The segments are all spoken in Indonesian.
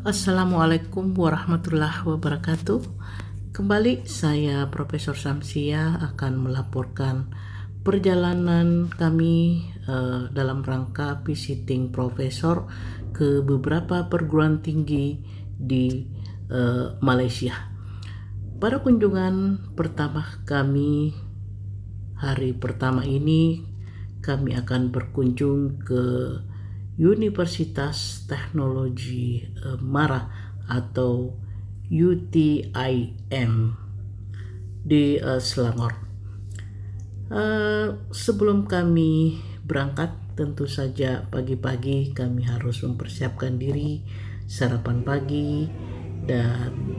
Assalamualaikum warahmatullahi wabarakatuh. Kembali saya Profesor Samsia akan melaporkan perjalanan kami dalam rangka visiting profesor ke beberapa perguruan tinggi di Malaysia. Pada kunjungan pertama kami, hari pertama ini kami akan berkunjung ke Universitas Teknologi Mara atau UTIM di Selangor. Sebelum kami berangkat, tentu saja pagi-pagi kami harus mempersiapkan diri, sarapan pagi, dan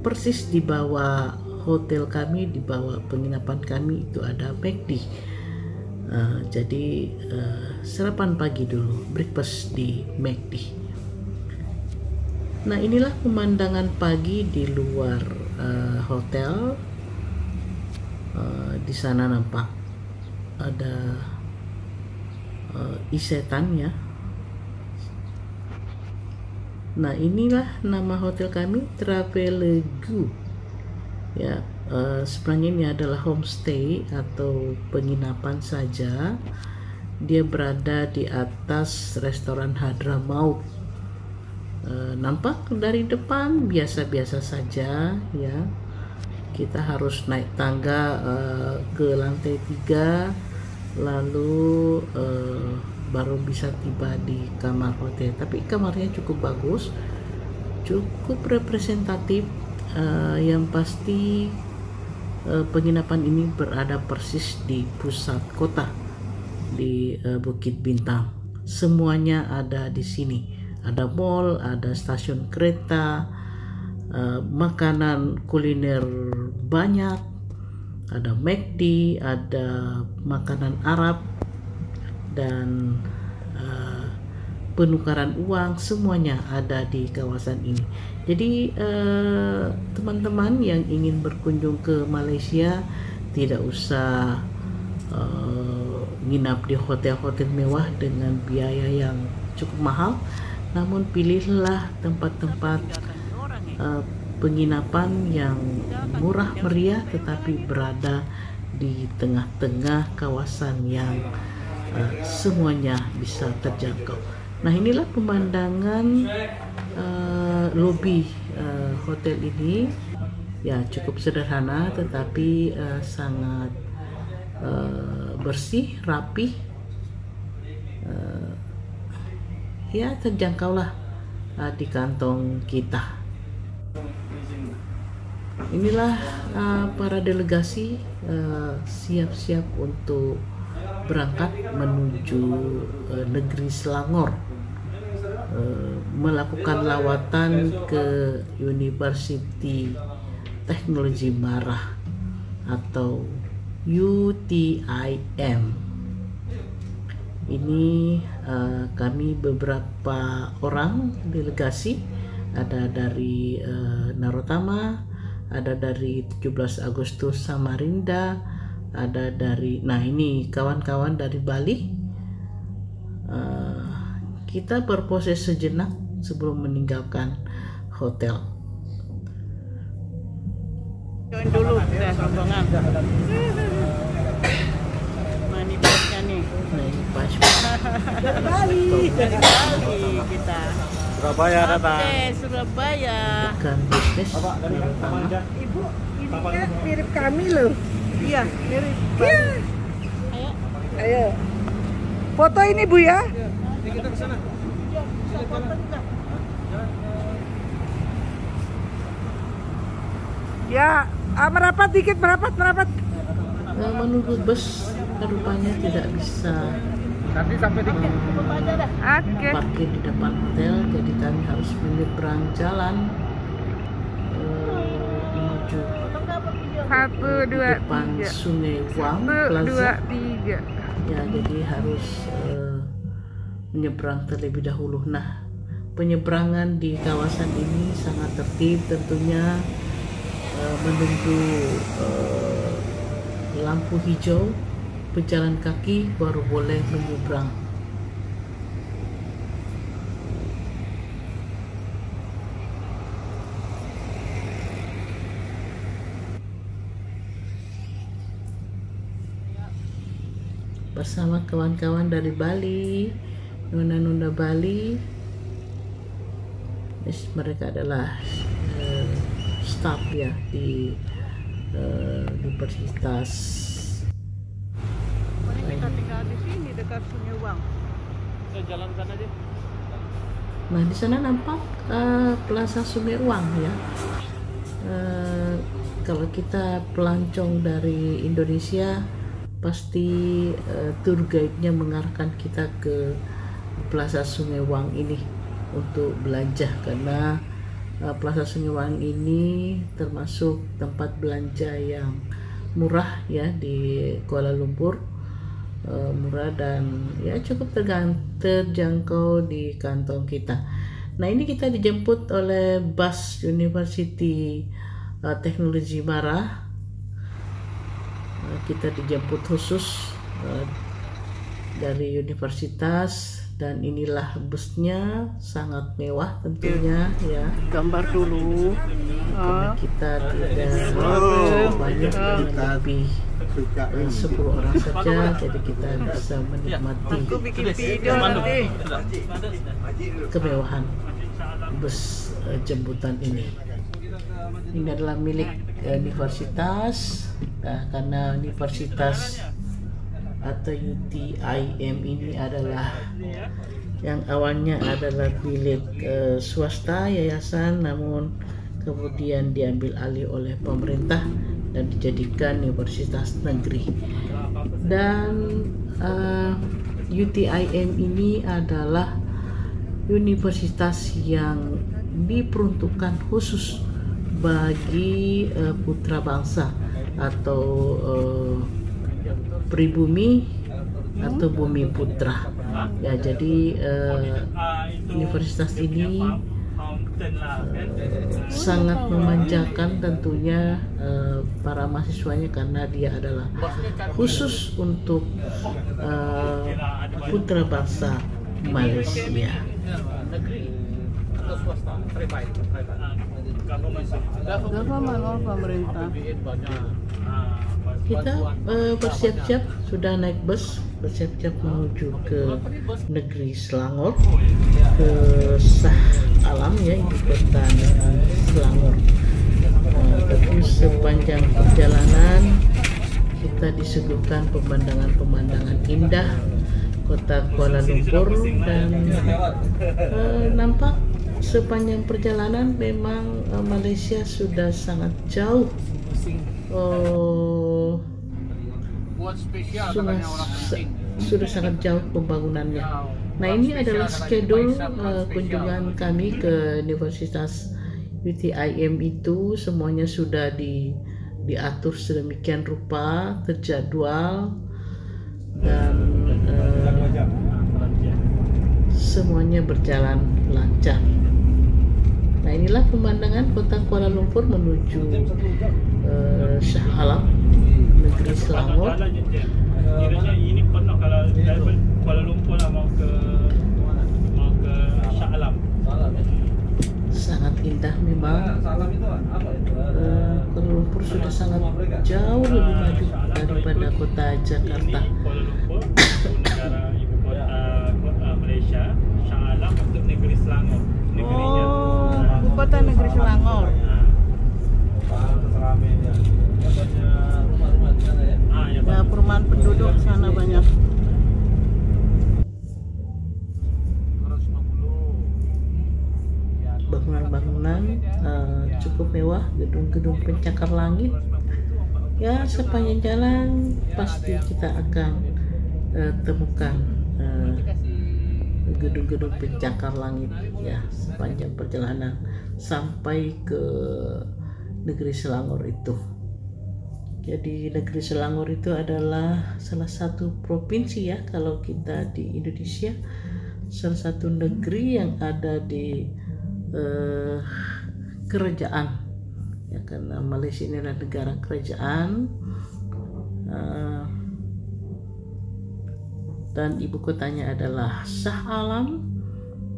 persis di bawah hotel kami, di bawah penginapan kami itu ada McD. Jadi sarapan pagi dulu, breakfast di McD. Nah, inilah pemandangan pagi di luar hotel. Di sana nampak ada Isetan ya. Nah, inilah nama hotel kami, Travelegu ya. Sebenarnya ini adalah homestay atau penginapan saja. Dia berada di atas restoran Hadramaut. Nampak dari depan biasa-biasa saja ya. Kita harus naik tangga ke lantai 3, lalu baru bisa tiba di kamar hotel. Tapi kamarnya cukup bagus, cukup representatif. Yang pasti penginapan ini berada persis di pusat kota, di Bukit Bintang. Semuanya ada di sini. Ada mall, ada stasiun kereta, makanan kuliner banyak, ada McD, ada makanan Arab, dan penukaran uang, semuanya ada di kawasan ini. Jadi teman-teman yang ingin berkunjung ke Malaysia tidak usah nginap di hotel-hotel mewah dengan biaya yang cukup mahal, namun pilihlah tempat-tempat penginapan yang murah meriah tetapi berada di tengah-tengah kawasan yang semuanya bisa terjangkau. Nah, inilah pemandangan lobi hotel ini. Ya, cukup sederhana tetapi sangat bersih, rapih. Ya, terjangkaulah di kantong kita. Inilah para delegasi siap-siap untuk berangkat menuju negeri Selangor, melakukan lawatan ke Universiti Teknologi Mara atau UTIM. Ini kami beberapa orang delegasi, ada dari Narotama, ada dari 17 Agustus Samarinda, ada dari, nah ini kawan-kawan dari Bali. Kita berproses sejenak sebelum meninggalkan hotel. Join dulu kita rombongan. Mana pasnya nih? Nah, ini pas. Dari Bali kita. Surabaya datang. Oke, Surabaya. Bukan bisnis Narotama. Ibu, ini kan mirip kami loh. Iya, mirip. Iya. Ayo. Ayo. Foto ini Bu ya. Kita ke sana. Ya, merapat dikit, merapat. Menunggu bus rupanya tidak bisa Nanti sampai di Oke. parkir di depan hotel, jadi kami harus menyeberang jalan menuju 1, 2, depan 3. Sungai Wang 1, 2, Plaza. 3. Ya, jadi harus menyeberang terlebih dahulu. Nah, penyeberangan di kawasan ini sangat tertib, tentunya menunggu lampu hijau pejalan kaki baru boleh menyeberang. bersama kawan-kawan dari Bali, nunda-nunda Bali. Mereka adalah staf ya di universitas. Kita tinggal di sini dekat Sungai Wang. Kita jalan sana aja. Nah, di sana nampak Plaza Sungai Wang ya. Kalau kita pelancong dari Indonesia, pasti tour guide-nya mengarahkan kita ke Plaza Sungai Wang ini untuk belanja, karena Plaza Sungai Wang ini termasuk tempat belanja yang murah ya di Kuala Lumpur, murah dan ya cukup terjangkau di kantong kita. Nah, ini kita dijemput oleh bus University Teknologi Mara. Kita dijemput khusus dari universitas, dan inilah busnya, sangat mewah tentunya ya. Gambar dulu. Karena kita tidak banyak, lebih 10 orang saja, jadi kita bisa menikmati Aku bikin video nanti. kemewahan bus jemputan ini. Ini adalah milik universitas, karena universitas atau UTIM ini adalah yang awalnya adalah milik swasta yayasan, namun kemudian diambil alih oleh pemerintah dan dijadikan universitas negeri. Dan UTIM ini adalah universitas yang diperuntukkan khusus bagi putra bangsa atau pribumi atau bumi putra ya. Jadi universitas ini sangat memanjakan tentunya para mahasiswanya, karena dia adalah khusus untuk putra bangsa Malaysia. Government or pemerintah. Kita bersiap-siap, sudah naik bus, bersiap-siap menuju ke negeri Selangor, ke Shah Alam ya, ibu kota Selangor. Tapi sepanjang perjalanan kita disuguhkan pemandangan-pemandangan indah kota Kuala Lumpur, dan nampak sepanjang perjalanan memang Malaysia sudah sangat jauh. Sudah sangat jauh pembangunannya. Nah, ini adalah schedule kunjungan kami ke Universitas UTIM itu. Semuanya sudah diatur sedemikian rupa, terjadwal, dan semuanya berjalan lancar. Nah, inilah pemandangan kota Kuala Lumpur menuju Shah Alam, negeri Selangor. Kiranya ini penuh kalau dari Kuala Lumpur lah mau ke Shah Alam. Sangat indah memang. Kuala Lumpur sudah sangat jauh lebih maju daripada kota Jakarta. Kuala Lumpur negara ibu kota Malaysia, Shah Alam untuk negeri Selangor. Negerinya. Ibu kota negeri Selangor. Ya, perumahan penduduk sana banyak. Bangunan-bangunan cukup mewah, gedung-gedung pencakar langit. Ya, sepanjang jalan pasti kita akan temukan gedung-gedung pencakar langit ya sepanjang perjalanan sampai ke negeri Selangor itu. Jadi negeri Selangor itu adalah salah satu provinsi ya kalau kita di Indonesia, salah satu negeri yang ada di kerajaan ya, karena Malaysia ini adalah negara kerajaan, dan ibu kotanya adalah Shah Alam,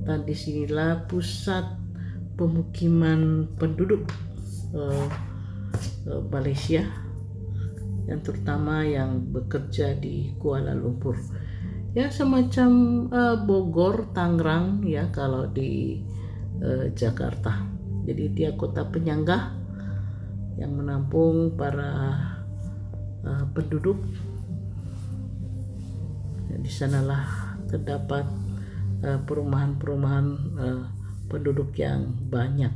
dan disinilah pusat pemukiman penduduk Malaysia. yang terutama yang bekerja di Kuala Lumpur. Ya semacam Bogor, Tangerang ya kalau di Jakarta. Jadi dia kota penyangga yang menampung para penduduk. Ya, di sanalah terdapat perumahan-perumahan penduduk yang banyak.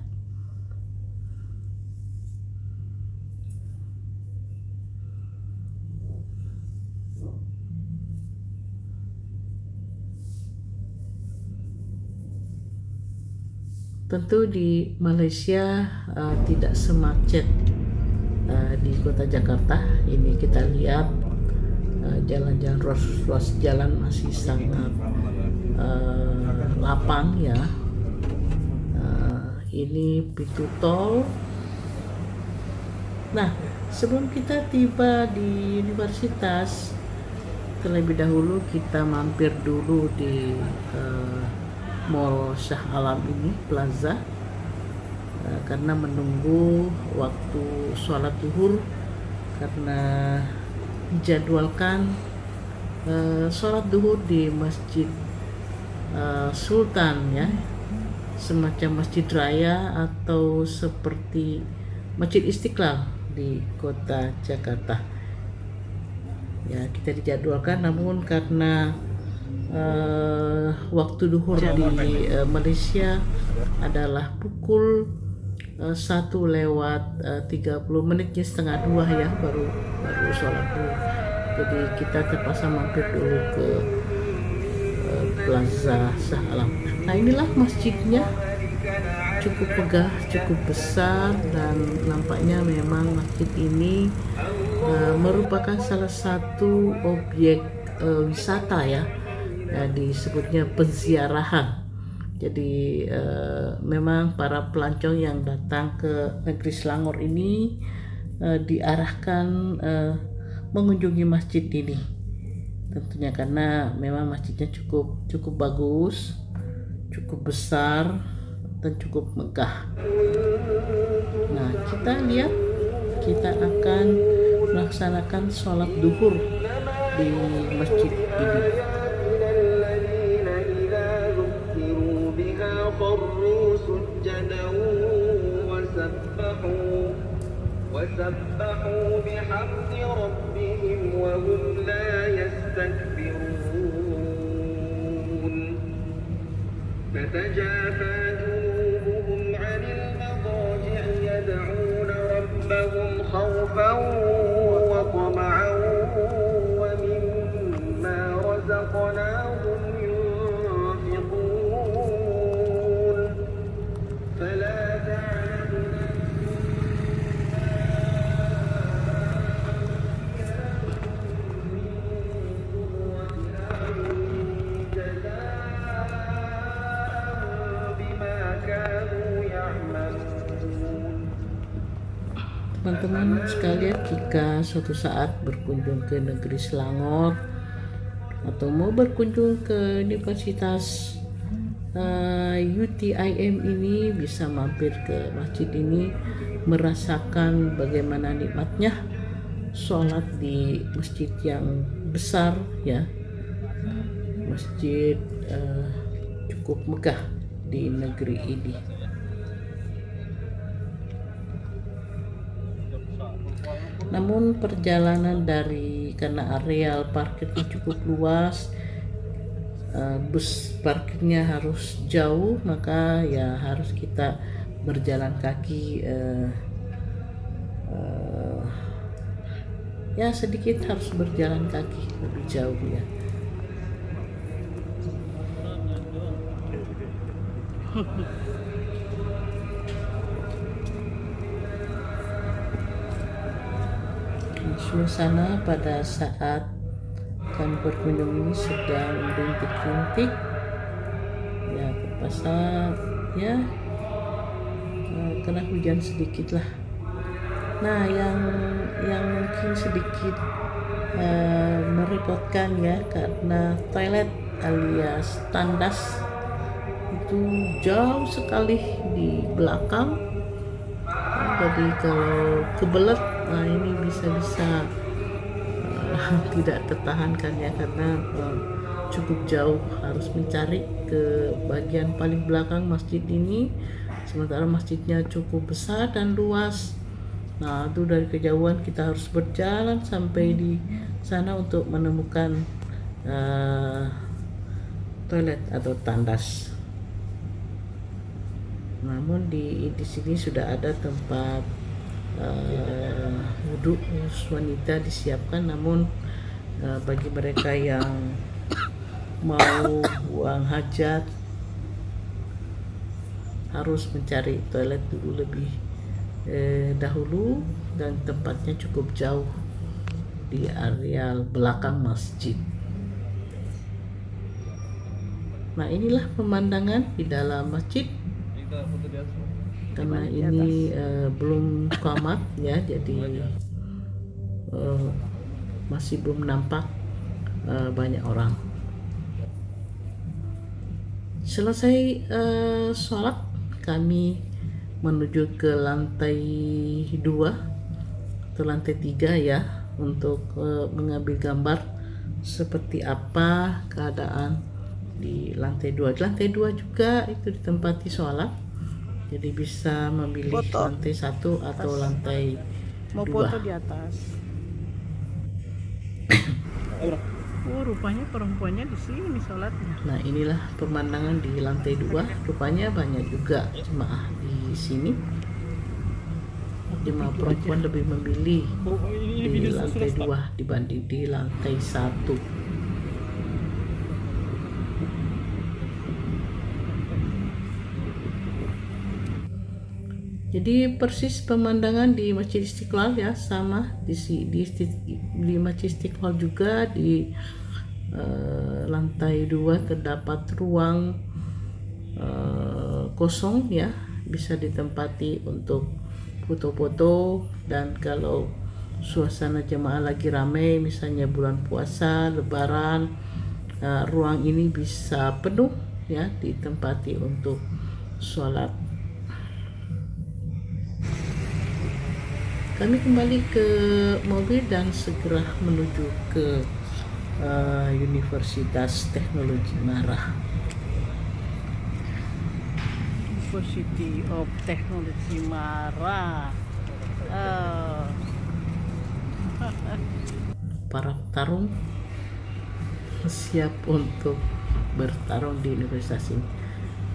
Tentu di Malaysia tidak semacet di kota Jakarta. Ini kita lihat jalan-jalan, ruas jalan masih sangat lapang ya. Ini pintu tol. Nah, sebelum kita tiba di universitas, terlebih dahulu kita mampir dulu di Mall Shah Alam ini, Plaza, karena menunggu waktu sholat zuhur, karena dijadwalkan sholat zuhur di Masjid Sultan ya, semacam masjid raya atau seperti Masjid Istiqlal di kota Jakarta. Ya, kita dijadwalkan, namun karena waktu duhur di Malaysia adalah pukul 1:30, menitnya setengah 2 ya, baru sholat duhur. Jadi kita terpaksa mampir dulu ke Plaza Shah Alam. Nah, inilah masjidnya, cukup megah, cukup besar, dan nampaknya memang masjid ini merupakan salah satu objek wisata ya. Disebutnya penziarahan. Jadi memang para pelancong yang datang ke negeri Selangor ini diarahkan mengunjungi masjid ini. Tentunya karena memang masjidnya cukup bagus, cukup besar, dan cukup megah. Nah, kita lihat, kita akan melaksanakan sholat duhur di masjid ini. وسبحوا بحمد ربهم وهم لا يستكبرون تتجافى جنوبهم عن المضاجع يدعون ربهم خوفا وطمعا ومما رزقناهم ينفقون فلا Teman-teman sekalian, jika suatu saat berkunjung ke negeri Selangor atau mau berkunjung ke Universitas UTIM ini, bisa mampir ke masjid ini, merasakan bagaimana nikmatnya sholat di masjid yang besar ya, masjid cukup megah di negeri ini. Namun perjalanan karena areal parkirnya cukup luas, bus parkirnya harus jauh, maka ya harus kita berjalan kaki, ya sedikit harus berjalan kaki lebih jauh ya. Suasana pada saat kami berkunjung ini sedang rintik-rintik ya, terpaksa ya kena hujan sedikit lah. Nah, yang mungkin sedikit merepotkan ya, karena toilet alias tandas itu jauh sekali di belakang. Jadi kalau kebelet, nah ini bisa tidak tertahankan ya, karena cukup jauh, harus mencari ke bagian paling belakang masjid ini, sementara masjidnya cukup besar dan luas. Nah, itu dari kejauhan kita harus berjalan sampai di sana untuk menemukan toilet atau tandas. Namun di sini sudah ada tempat wudhu wanita disiapkan, namun bagi mereka yang mau buang hajat harus mencari toilet dulu lebih dahulu, dan tempatnya cukup jauh di areal belakang masjid. Nah, inilah pemandangan di dalam masjid. Karena ini belum qamat ya, jadi masih belum nampak banyak orang. Selesai sholat, kami menuju ke lantai 2 atau lantai 3 ya, untuk mengambil gambar seperti apa keadaan di lantai 2. Di lantai 2 juga itu ditempati sholat, jadi bisa memilih Foto. lantai 1 atau lantai Mau 2. foto di atas. Oh, rupanya perempuannya di sini sholatnya. Nah, inilah pemandangan di lantai 2. Rupanya banyak juga jemaah di sini. Jemaah perempuan lebih memilih di lantai 2 dibanding di lantai 1. Jadi persis pemandangan di Masjid Istiqlal ya, sama di Masjid Istiqlal juga di lantai 2 terdapat ruang kosong ya, bisa ditempati untuk foto-foto. Dan kalau suasana jemaah lagi ramai, misalnya bulan puasa, lebaran, ruang ini bisa penuh ya, ditempati untuk sholat. Kami kembali ke mobil dan segera menuju ke Universitas Teknologi Marah. University of Technology Marah. Para petarung siap untuk bertarung di universitas ini.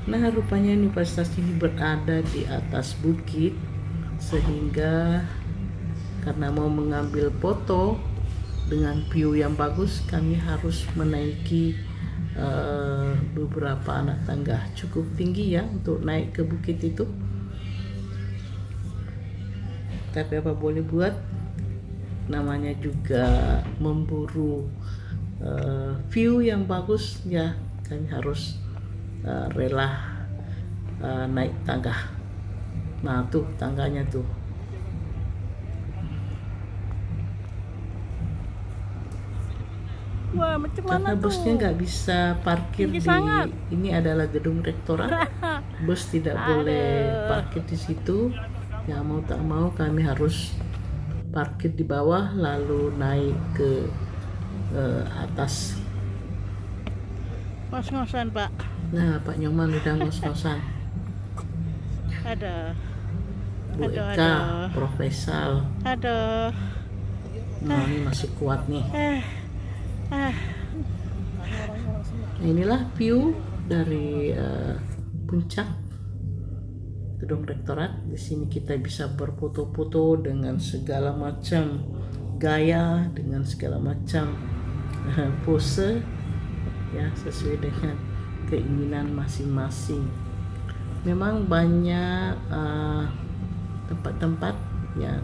Nah, rupanya universitas ini berada di atas bukit, sehingga karena mau mengambil foto dengan view yang bagus, kami harus menaiki beberapa anak tangga cukup tinggi ya untuk naik ke bukit itu. Tapi apa boleh buat, namanya juga memburu view yang bagus ya, kami harus rela naik tangga. Nah, tuh tangganya tuh. Wah, macam mana Karena tuh? busnya nggak bisa parkir Tinggi di sangat. ini adalah gedung rektorat. Bus tidak boleh parkir di situ. Ya mau tak mau kami harus parkir di bawah lalu naik ke atas. Ngos-ngosan, Pak. Nah, Pak Nyoman udah ngos-ngosan. Ada. Bu Aduh, Eka, aduh. Prof Faisal. Aduh. Nah, ini masih kuat nih. Nah, inilah view dari puncak gedung rektorat. Di sini kita bisa berfoto-foto dengan segala macam gaya, dengan segala macam pose ya, sesuai dengan keinginan masing-masing. Memang banyak tempat-tempat yang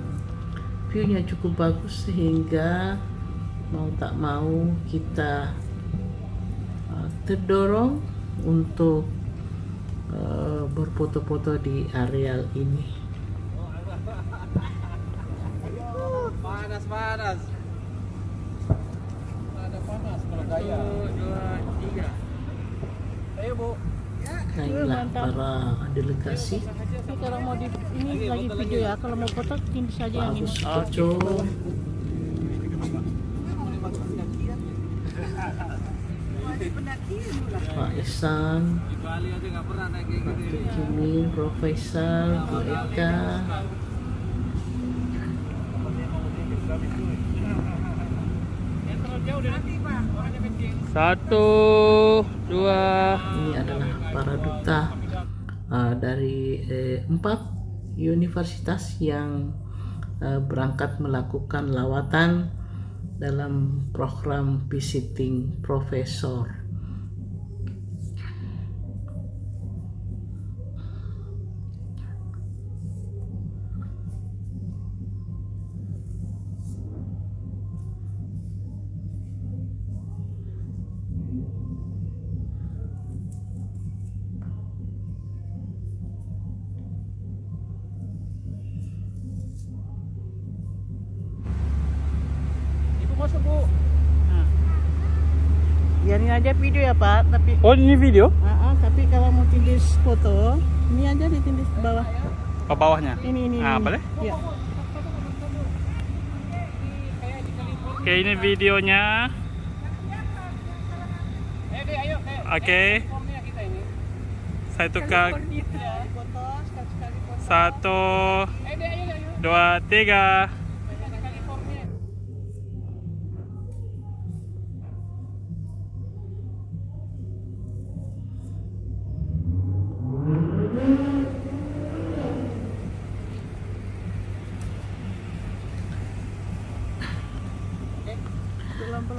view-nya cukup bagus, sehingga mau tak mau kita terdorong untuk berfoto-foto di areal ini. Panas. Ada panas kalau gaya. 1, 2, 3. Ayo, Bu. Nah, inilah para delegasi. Ini kalau mau di ini lagi video ya, kalau mau foto ini saja yang ini. Agus Koco, Pak Ihsan, Pak Kimin, Profesor, Bu Eka. Satu, dua. Ini adalah para duta dari 4 universitas yang berangkat melakukan lawatan dalam program visiting professor. Masuk Bu. Nah. Biarin aja video ya Pak, tapi Oh, ini video? tapi kalau mau tindis foto, ini aja ditindis ke bawah. Ke bawahnya? Ini. Ah, boleh? Ya. Oke, ini videonya. Oke. Saya tukar. 1, 2, 3.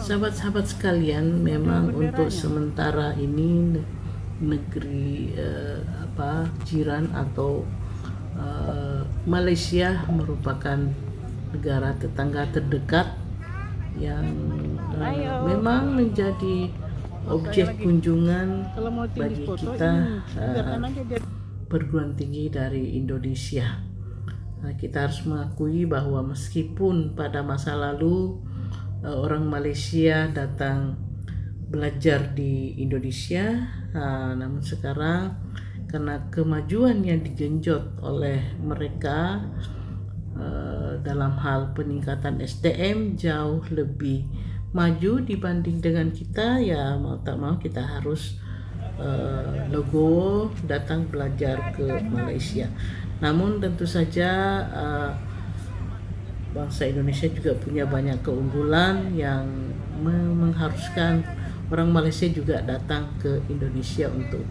Sahabat-sahabat sekalian, memang untuk sementara ini negeri jiran atau Malaysia merupakan negara tetangga terdekat yang memang menjadi objek kunjungan Kalau mau tindis bagi foto, kita biarkan aja dia. perguruan tinggi dari Indonesia. Kita harus mengakui bahwa meskipun pada masa lalu orang Malaysia datang belajar di Indonesia, namun sekarang karena kemajuan yang digenjot oleh mereka dalam hal peningkatan SDM jauh lebih maju dibanding dengan kita, ya mau tak mau kita harus legowo datang belajar ke Malaysia. Namun tentu saja bangsa Indonesia juga punya banyak keunggulan yang mengharuskan orang Malaysia juga datang ke Indonesia untuk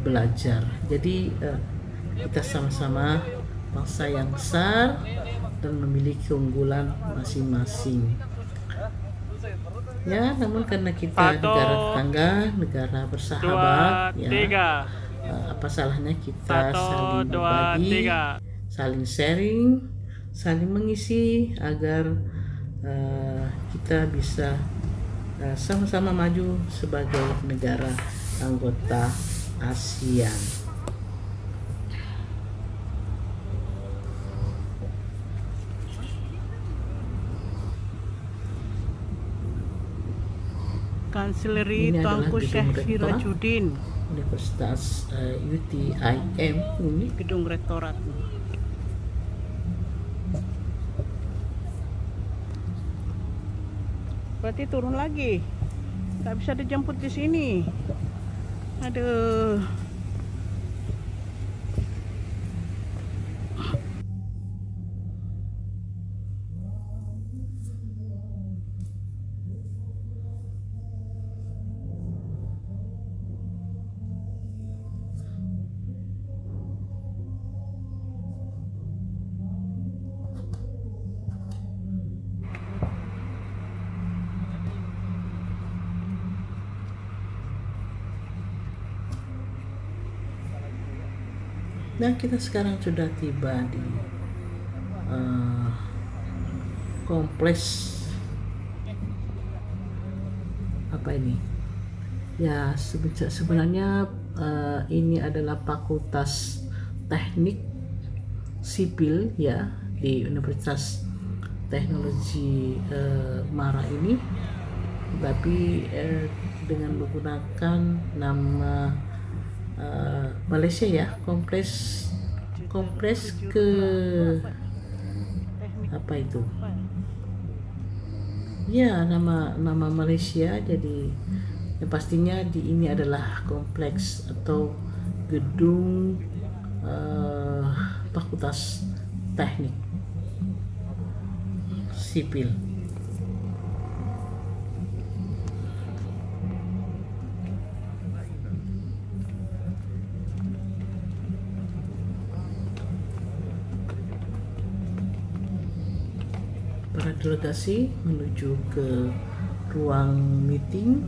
belajar. Jadi kita sama-sama bangsa yang besar dan memiliki keunggulan masing-masing. Ya, namun karena kita negara tetangga, negara bersahabat, 2, 3. Apa salahnya kita 1, saling 2, berbagi, 3. saling sharing, saling mengisi agar kita bisa sama-sama maju sebagai negara anggota ASEAN. Kanseleri Ini adalah Tuanku gedung Syekh rektor. Sirajuddin, Universitas UTIM ini. gedung rektorat. Berarti turun lagi, nggak bisa dijemput di sini. Aduh. Dan kita sekarang sudah tiba di kompleks apa ini? Ya sebenarnya ini adalah Fakultas Teknik Sipil ya di Universitas Teknologi Mara ini, tapi dengan menggunakan nama Malaysia ya, kompleks ke apa itu ya, nama Malaysia. Jadi Yang pastinya ini adalah kompleks atau gedung Fakultas Teknik Sipil. Para delegasi menuju ke ruang meeting.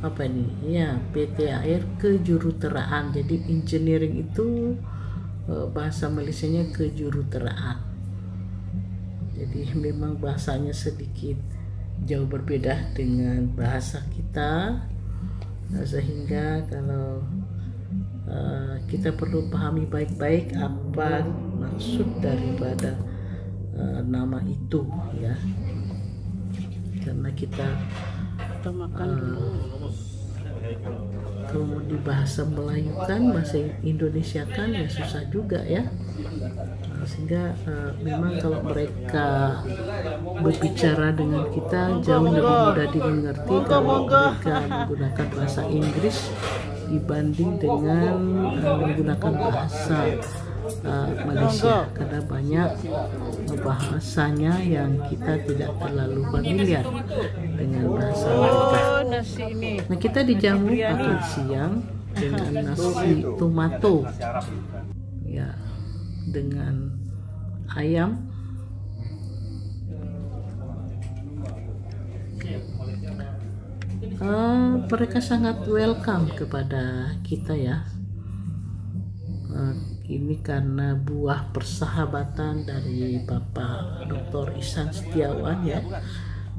Apa ini? Ya, PTAR Kejuruteraan. Jadi engineering itu bahasa Malaysianya kejuruteraan. Jadi memang bahasanya sedikit jauh berbeda dengan bahasa kita, sehingga kalau kita perlu pahami baik-baik apa maksud daripada nama itu, ya, karena kita makan dulu. kalau di bahasa Melayu kan, bahasa Indonesia kan ya susah juga ya. Sehingga memang kalau mereka berbicara dengan kita jauh lebih mudah dimengerti kalau mereka menggunakan bahasa Inggris dibanding dengan menggunakan bahasa Malaysia, karena banyak bahasanya yang kita tidak terlalu familiar dengan bahasa mereka. Nasi ini. Nah, kita dijamu makan siang dengan nasi tomato, ya, dengan ayam. Mereka sangat welcome kepada kita, ya. Ini karena buah persahabatan dari Bapak Dr. Ihsan Setiawan, ya,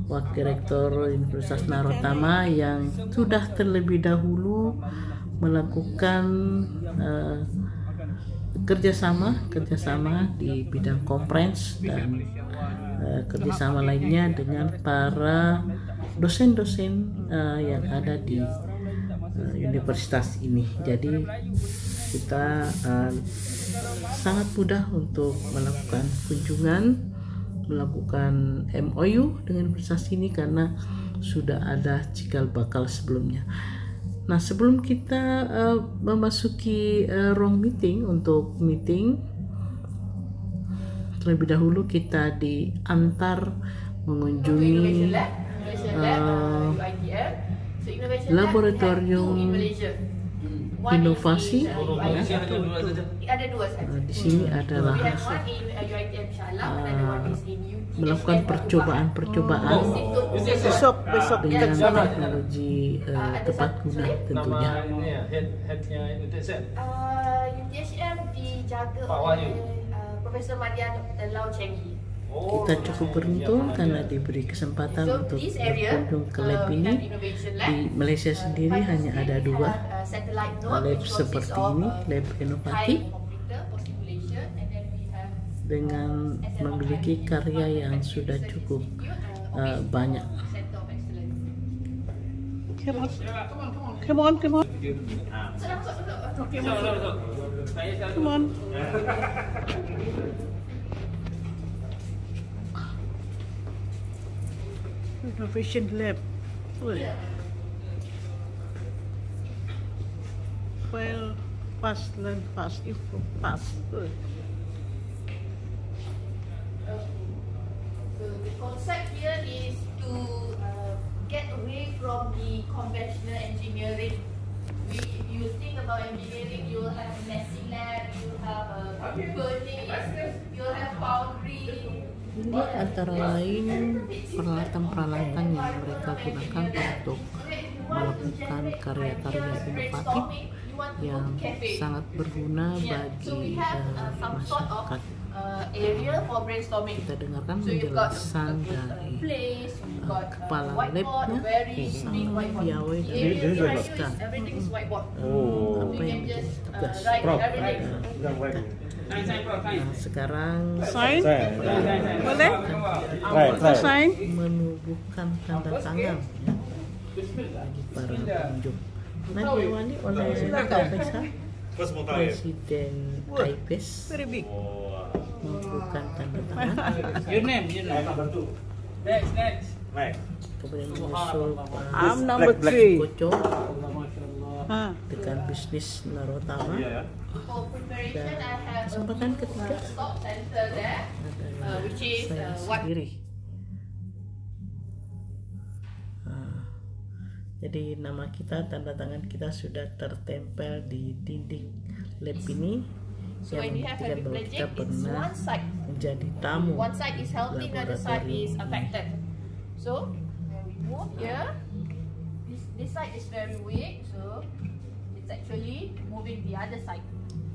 Wakil Rektor Universitas Narotama, yang sudah terlebih dahulu melakukan kerjasama di bidang conference dan kerjasama lainnya dengan para dosen-dosen yang ada di universitas ini. Jadi kita sangat mudah untuk melakukan kunjungan, melakukan MOU dengan universitas ini karena sudah ada cikal bakal sebelumnya. Nah, sebelum kita memasuki ruang meeting untuk meeting, terlebih dahulu kita diantar mengunjungi laboratorium inovasi, ya. Di sini adalah melakukan percobaan Besok dengan teknologi tepat guna tentunya. UTHM dijaga oleh Profesor Madya Dr. Lau Cheng Yi. Kita cukup beruntung karena diberi kesempatan untuk berkunjung ke lab ini. Di Malaysia sendiri hanya ada 2 lab seperti ini, lab inovatif dengan memiliki karya yang sudah cukup banyak. Come on. Come on. Innovation lab. Well, fast, learn fast, improve fast. So the concept here is to get away from the conventional engineering. If you think about engineering, you will have a messy lab, you will have a furnace, you will have foundry. Ini antara lain peralatan-peralatan yang mereka gunakan untuk melakukan karya-karya inovatif yang sangat berguna bagi masyarakat. Area for brainstorming. Kita dengarkan penjelasan dari kepala labnya, sang piawai dari Rizka. Apa yang menjadi tugas. Nah, sekarang Sign? Boleh? Sign? menubuhkan tanda tangan, ya, bagi para pengunjung. Nah, diwali oleh Presiden KIPES. Very big. membuka tanda tangan, Your name. Next. kemudian menyusul I'm number 3. Kocok Ha. dengan bisnis Narotama. For preparation, I have a Kesempatan ketiga stock center there, adalah which is saya what sendiri. Jadi nama kita, tanda tangan kita sudah tertempel di dinding lab ini, So yang when you have membuktikan heavy bahwa pledging, kita it's pernah one side. menjadi tamu One side is healthy, the other side laboratorium is ini. affected. So when we move here, this side is very weak, so it's actually moving the other side.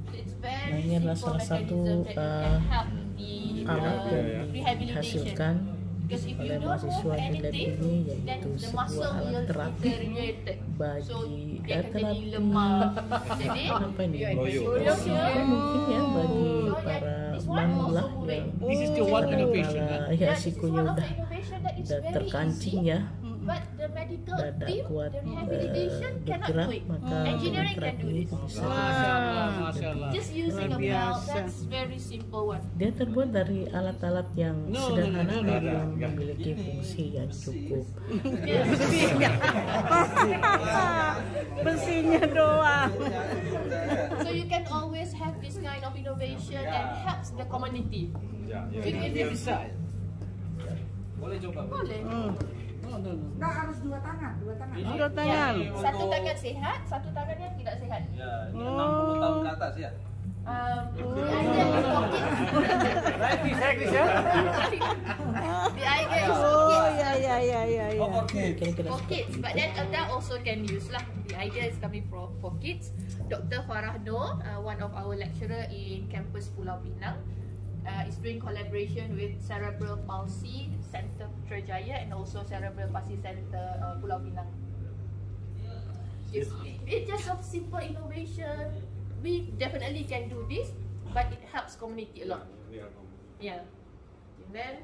So it's very Nah, ini adalah simple salah satu mechanism that can help the alat yang rehabilitation. dihasilkan Because if you oleh don't mahasiswa move di lab anything, ini, then yaitu the sebuah muscle alat will terapi deteriorate. So bagi dia akan jadi terapi lemah. Jadi apa ini? loyo. Mungkin ya bagi So para this one manula also moving. yang This is still one innovation. kadangkala ya Yeah, this is sikunya one of udah the innovation that is udah very terkancing easy, ya, but the medical tidak team, kuat the rehabilitation cannot bergerak, do it. maka Engineering can terapi do ini this. bisa. Masya Allah. Just using a Luar valve, biasa. that's very simple one. Dia terbuat dari alat-alat yang No, sederhana no, no, namun no. yang memiliki fungsi yang cukup. Besinya doang. So you can always have this kind of innovation and helps the community. Even if Boleh coba. boleh. Enggak harus dua tangan. Dua Ya, tangan. satu tangan sehat, satu tangannya tidak sehat. Ya, ini 60 tahun ke atas ya. The idea is Oh ya. Kira-kira for kids, but then adult also can use lah. The idea is coming for kids. Dr. Farah Noor, one of our lecturer in campus Pulau Pinang, is doing collaboration with Cerebral Palsy Center Putrajaya and also Cerebral Palsy Center Pulau Pinang. It's just a simple innovation. We definitely can do this, but it helps community a lot. Yeah. And then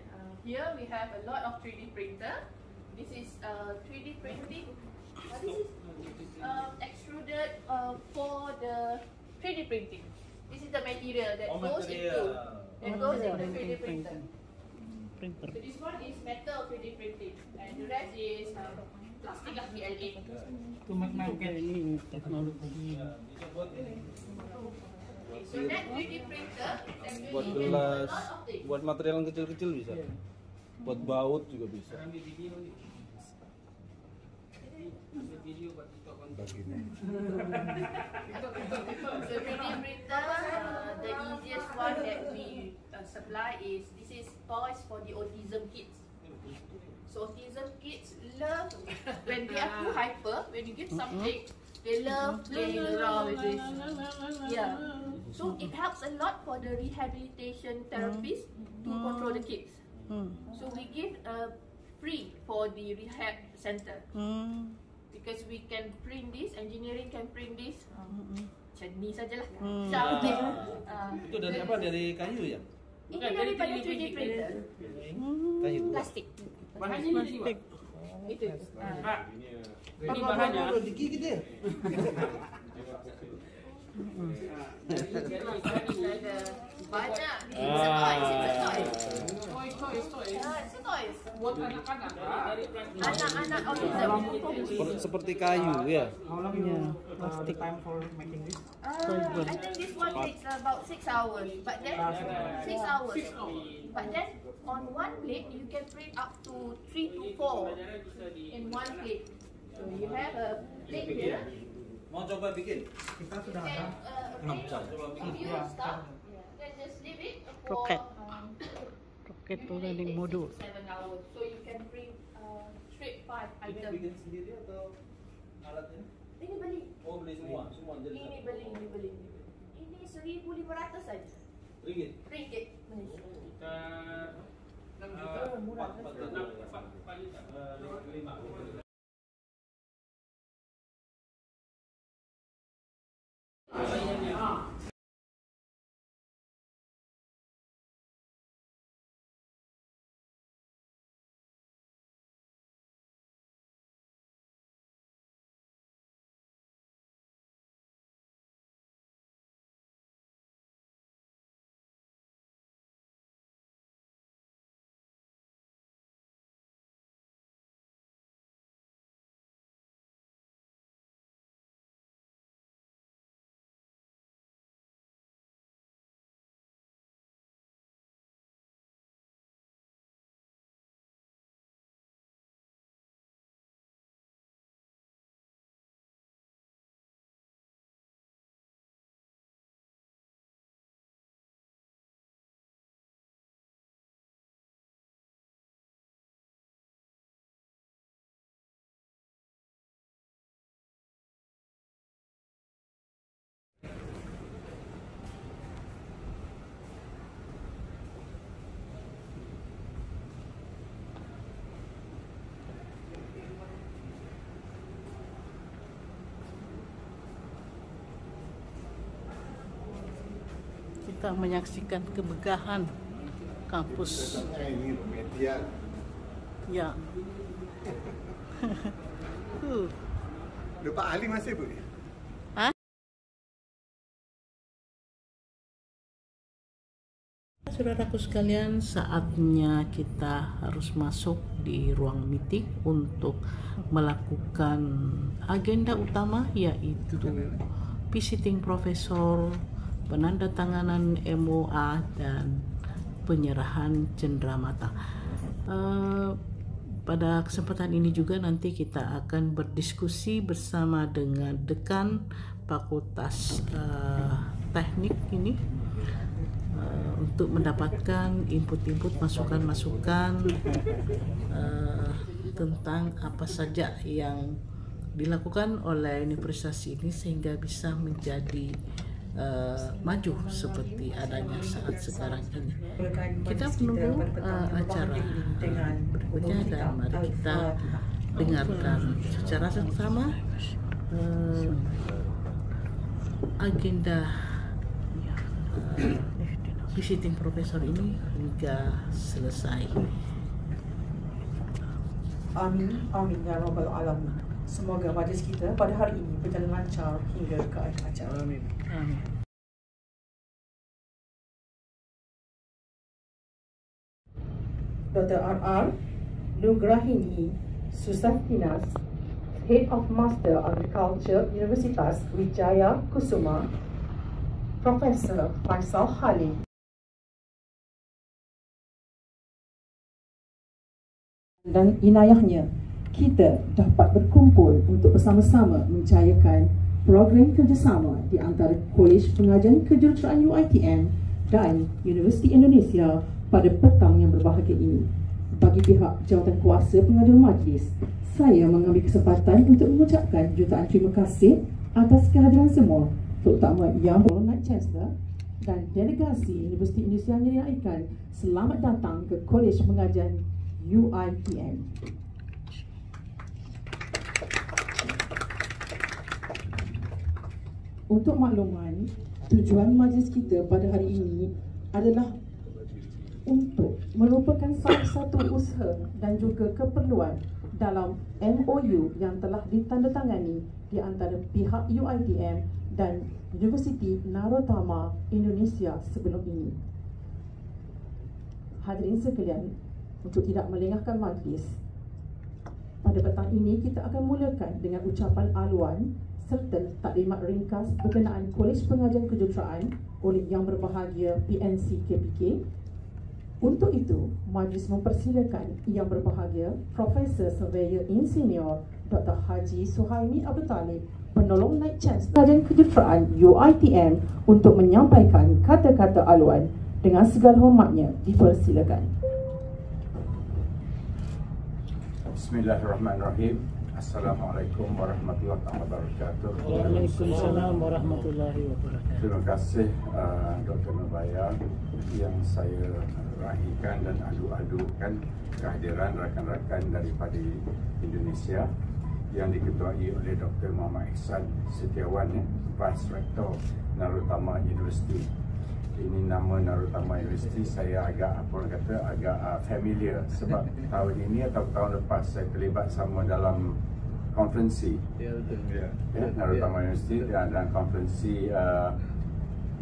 here we have a lot of 3D printer. This is 3D printing. What is this? Extruded for the 3D printing. This is the material that goes into 3D printer. So this one is metal 3D printing, and the rest is plastic lah, PLA. Ini teknologi. So that 3D printer is Buat actually gelas, a lot of things. buat material yang kecil-kecil bisa. Buat baut juga bisa. So 3D printer, the easiest one that we supply is this is toys for the autism kids. So autism kids love when they are too hyper. When you give something, they love playing around with this. Yeah. So it helps a lot for the rehabilitation therapists to control the kids. So we give free for the rehab center. Because we can print this, engineering can print this. Macam ni sajalah. Cantik. Itu dari apa? Dari kayu ya? Ini daripada 3D printer. Kayu. Plastik. Plastik. Itu. Ini bahannya. Banyak. It's a toys. It's a toys. Buat anak-anak. Anak-anak autism. Seperti kayu ya. Plastik. I think this one takes about 6 hours. But then 6 hours. But then on one plate you can print up to 3 to 4 in one plate. So you have a plate here. Mau coba bikin? You can if you stop, then just leave it for Roket. Roket learning modul. 7 hours. So you can print straight 5 Ini items. bikin sendiri atau alatnya? Ini beli. Oh beli semua, semua jadi Ini beli. Ini 1,500 saja. ringgit. Ringgit Malaysia. Kita 6 juta. 4 juta. kita menyaksikan kemegahan kampus. Ya. Lupa Ali masih Bu? Saudaraku sekalian, saatnya kita harus masuk di ruang meeting untuk melakukan agenda utama, yaitu visiting profesor, penandatanganan MOA, dan penyerahan cenderamata. Pada kesempatan ini juga nanti kita akan berdiskusi bersama dengan dekan Fakultas Teknik ini untuk mendapatkan input-input, masukan-masukan tentang apa saja yang dilakukan oleh universitas ini sehingga bisa menjadi maju seperti adanya saat sekarang ini. Kita menunggu acara berikutnya dan mari kita dengarkan secara seksama agenda visiting profesor ini hingga selesai. Amin, amin ya rabbal alamin. Semoga majlis kita pada hari ini berjalan lancar hingga ke akhir acara. Amin. Dr. R.R. Nugrahini Susantinas, Head of Master Agriculture, Universitas Wijaya Kusuma, Profesor Faisal Halim. Dan inayahnya, kita dapat berkumpul untuk bersama-sama mencayakan program kerjasama di antara Kolej Pengajian Kejuruteraan UiTM dan Universiti Indonesia pada petang yang berbahagia ini. Bagi pihak jawatan kuasa pengatur majlis, saya mengambil kesempatan untuk mengucapkan jutaan terima kasih atas kehadiran semua, terutama Yang Night Chancellor dan delegasi Universiti Indonesia yang dinaikkan. Selamat datang ke Kolej Pengajian UiTM. Untuk makluman, tujuan majlis kita pada hari ini adalah untuk merupakan salah satu usaha dan juga keperluan dalam MOU yang telah ditandatangani di antara pihak UiTM dan Universiti Narotama Indonesia sebelum ini. Hadirin sekalian, untuk tidak melengahkan majlis, pada petang ini kita akan mulakan dengan ucapan aluan serta taklimat ringkas berkenaan Kolej Pengajian Kejuruteraan oleh Yang Berbahagia PNC KPK. Untuk itu, majlis mempersilakan Yang Berbahagia Profesor Surveyor Insinyur Dr. Haji Suhaimi Abdul Talib, penolong Naib Chancellor Pengajian Kejuruteraan UiTM, untuk menyampaikan kata-kata aluan. Dengan segala hormatnya, dipersilakan. Bismillahirrahmanirrahim. Assalamualaikum warahmatullahi wabarakatuh. Waalaikumsalam warahmatullahi wabarakatuh. Terima kasih Dr. Nurbaya yang saya raihkan dan adu-adukan kehadiran rakan-rakan daripada Indonesia yang diketuai oleh Dr. Muhammad Ihsan Setiawan, Vice Rector Narotama University. Ini nama Narotama University saya agak familiar sebab tahun ini atau tahun lepas saya terlibat sama dalam konferensi Narotama University dan konferensi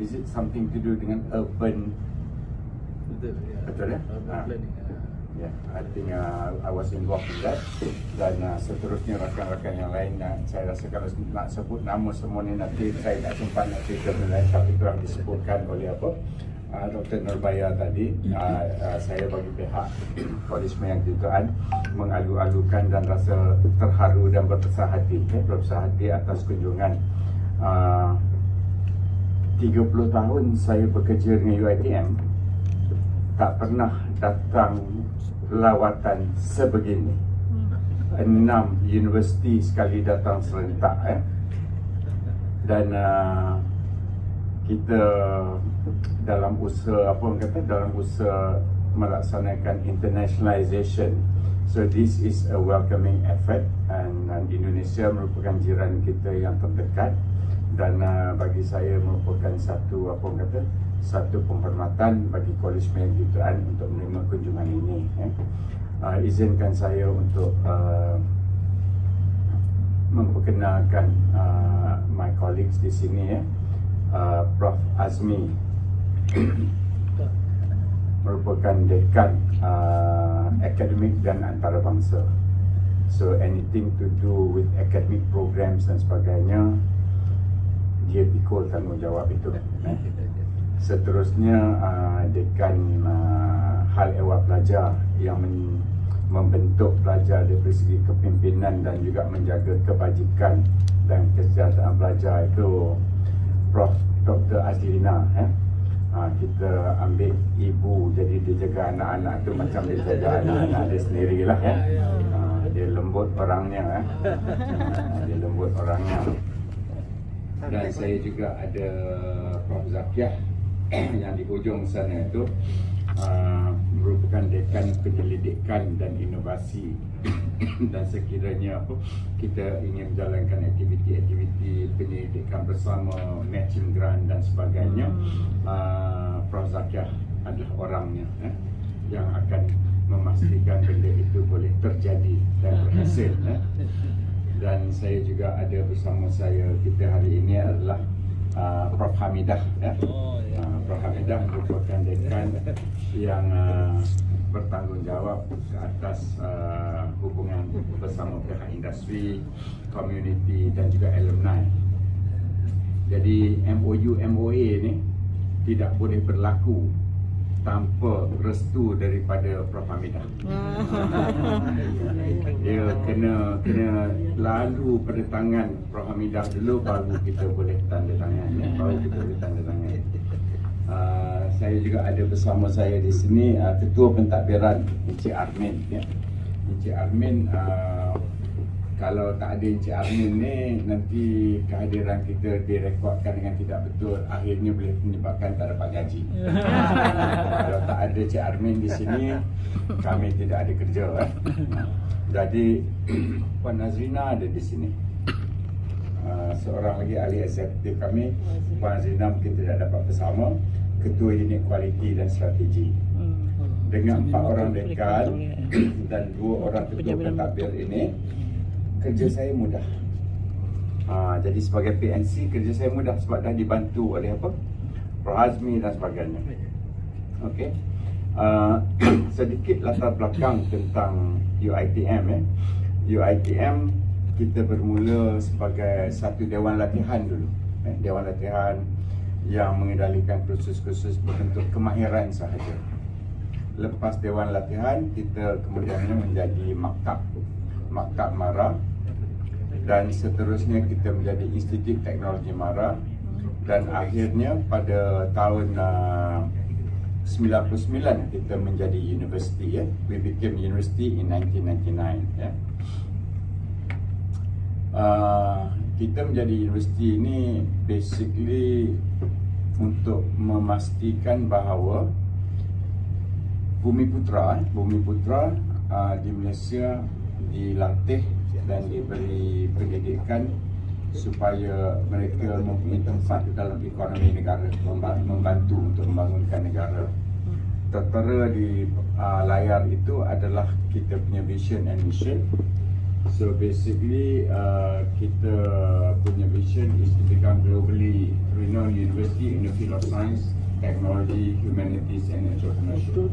is it something to do dengan urban betul ya? I think I was involved in that dan seterusnya rakan-rakan yang lain saya rasa kalau nak sebut nama semua ni nanti saya tak sempat nak cerita lain, tapi itu yang disebutkan oleh Dr. Nurbaya tadi. Saya bagi pihak Kolej Pengajian Kejuruteraan mengalu-alukan dan rasa terharu dan berbesar hati atas kunjungan 30 tahun saya bekerja dengan UiTM, tak pernah datang lawatan sebegini. 6 universiti sekali datang serentak dan kita dalam usaha melaksanakan internationalization. So this is a welcoming effort and Indonesia merupakan jiran kita yang terdekat dan bagi saya merupakan satu satu penghormatan bagi Kolej Pendidikan untuk menerima kunjungan ini. Izinkan saya untuk memperkenalkan my colleagues di sini, Prof. Azmi merupakan dekan akademik dan antarabangsa. So anything to do with academic programs dan sebagainya, dia pikul tanggungjawab itu. Seterusnya dekan hal ehwal pelajar yang membentuk pelajar dari segi kepimpinan dan juga menjaga kebajikan dan kesejahteraan pelajar itu Prof. Dr. Azlina. Kita ambil ibu jadi dia jaga anak-anak tu macam dia jaga anak-anak dia sendirilah. Dia lembut orangnya. Dia lembut orangnya. Dan saya juga ada Prof. Zakiah yang di hujung sana itu merupakan dekan penyelidikan dan inovasi. Dan sekiranya kita ingin menjalankan aktiviti-aktiviti penyelidikan bersama, matching grant dan sebagainya, Prof. Zakiah adalah orangnya yang akan memastikan benda itu boleh terjadi dan berhasil. Dan saya juga ada bersama saya kita hari ini adalah Prof. Hamidah. Prof. Hamidah merupakan dekan yang bertanggungjawab ke atas hubungan bersama pihak industri, community dan juga alumni. Jadi MOU MOA ni tidak boleh berlaku tanpa restu daripada Prof. Hamidah. Dia kena lalu pada tangan Prof. Hamidah dulu baru kita boleh tanda tangan. Saya juga ada bersama saya di sini Ketua Pentadbiran Encik Armin. Encik Armin, kalau tak ada Encik Armin ni, nanti kehadiran kita direkodkan dengan tidak betul, akhirnya boleh menyebabkan tak dapat gaji. Kalau tak ada Encik Armin di sini, kami tidak ada kerja. Jadi Puan Nazrina ada di sini. Seorang lagi ahli eksekutif kami, Puan Nazrina mungkin tidak dapat bersama, Ketua Unit Kualiti dan Strategi. Dengan 4 orang dekan dan 2 orang ketua pentadbir ini, kerja saya mudah. Jadi sebagai PNC, kerja saya mudah sebab dah dibantu oleh Prof. Azmi dan sebagainya. Okey. Sedikit latar belakang tentang UiTM. UiTM kita bermula sebagai satu dewan latihan dulu. Dewan latihan yang mengendalikan kursus-kursus berbentuk kemahiran sahaja. Lepas dewan latihan, kita kemudiannya menjadi Maktab MARA, dan seterusnya kita menjadi Institut Teknologi MARA, dan akhirnya pada tahun 99 kita menjadi universiti. We became university in 1999. Kita menjadi universiti ini basically untuk memastikan bahawa Bumi Putra di Malaysia dilatih dan diberi pendidikan supaya mereka mempunyai tempat dalam ekonomi negara, membantu untuk membangunkan negara. Tertera di layar itu adalah kita punya vision and mission. So basically kita punya vision is to become globally renowned university in the field of science, technology, humanities and entrepreneurship.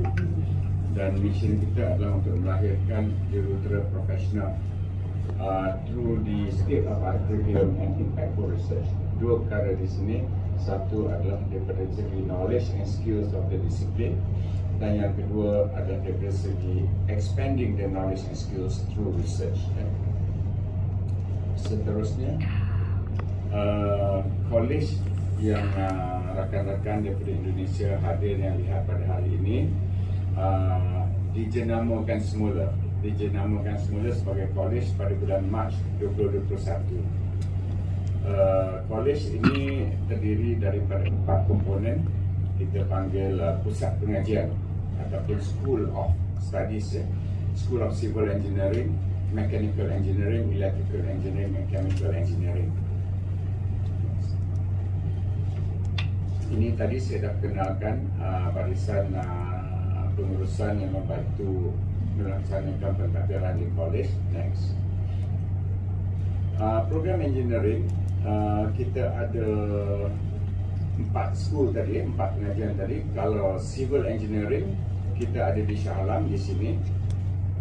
Dan mission kita adalah untuk melahirkan jurutera profesional through the state of art curriculum and impactful research. 2 perkara di sini. Satu adalah daripada segi knowledge and skills of the discipline, dan yang kedua adalah daripada segi expanding the knowledge and skills through research. Seterusnya, college yang rakan-rakan daripada Indonesia hadir yang lihat pada hari ini dijenamakan semula sebagai college pada bulan Mac 2021. College ini terdiri daripada 4 komponen. Kita panggil pusat pengajian ataupun School of Studies, School of Civil Engineering, Mechanical Engineering, Electrical Engineering and Chemical Engineering. Ini tadi saya dah kenalkan barisan pengurusan yang membantu melaksanakan pentadbiran di college. Next. Program engineering, kita ada 4 school tadi, 4 pengajian tadi. Kalau civil engineering, kita ada di Shah Alam di sini.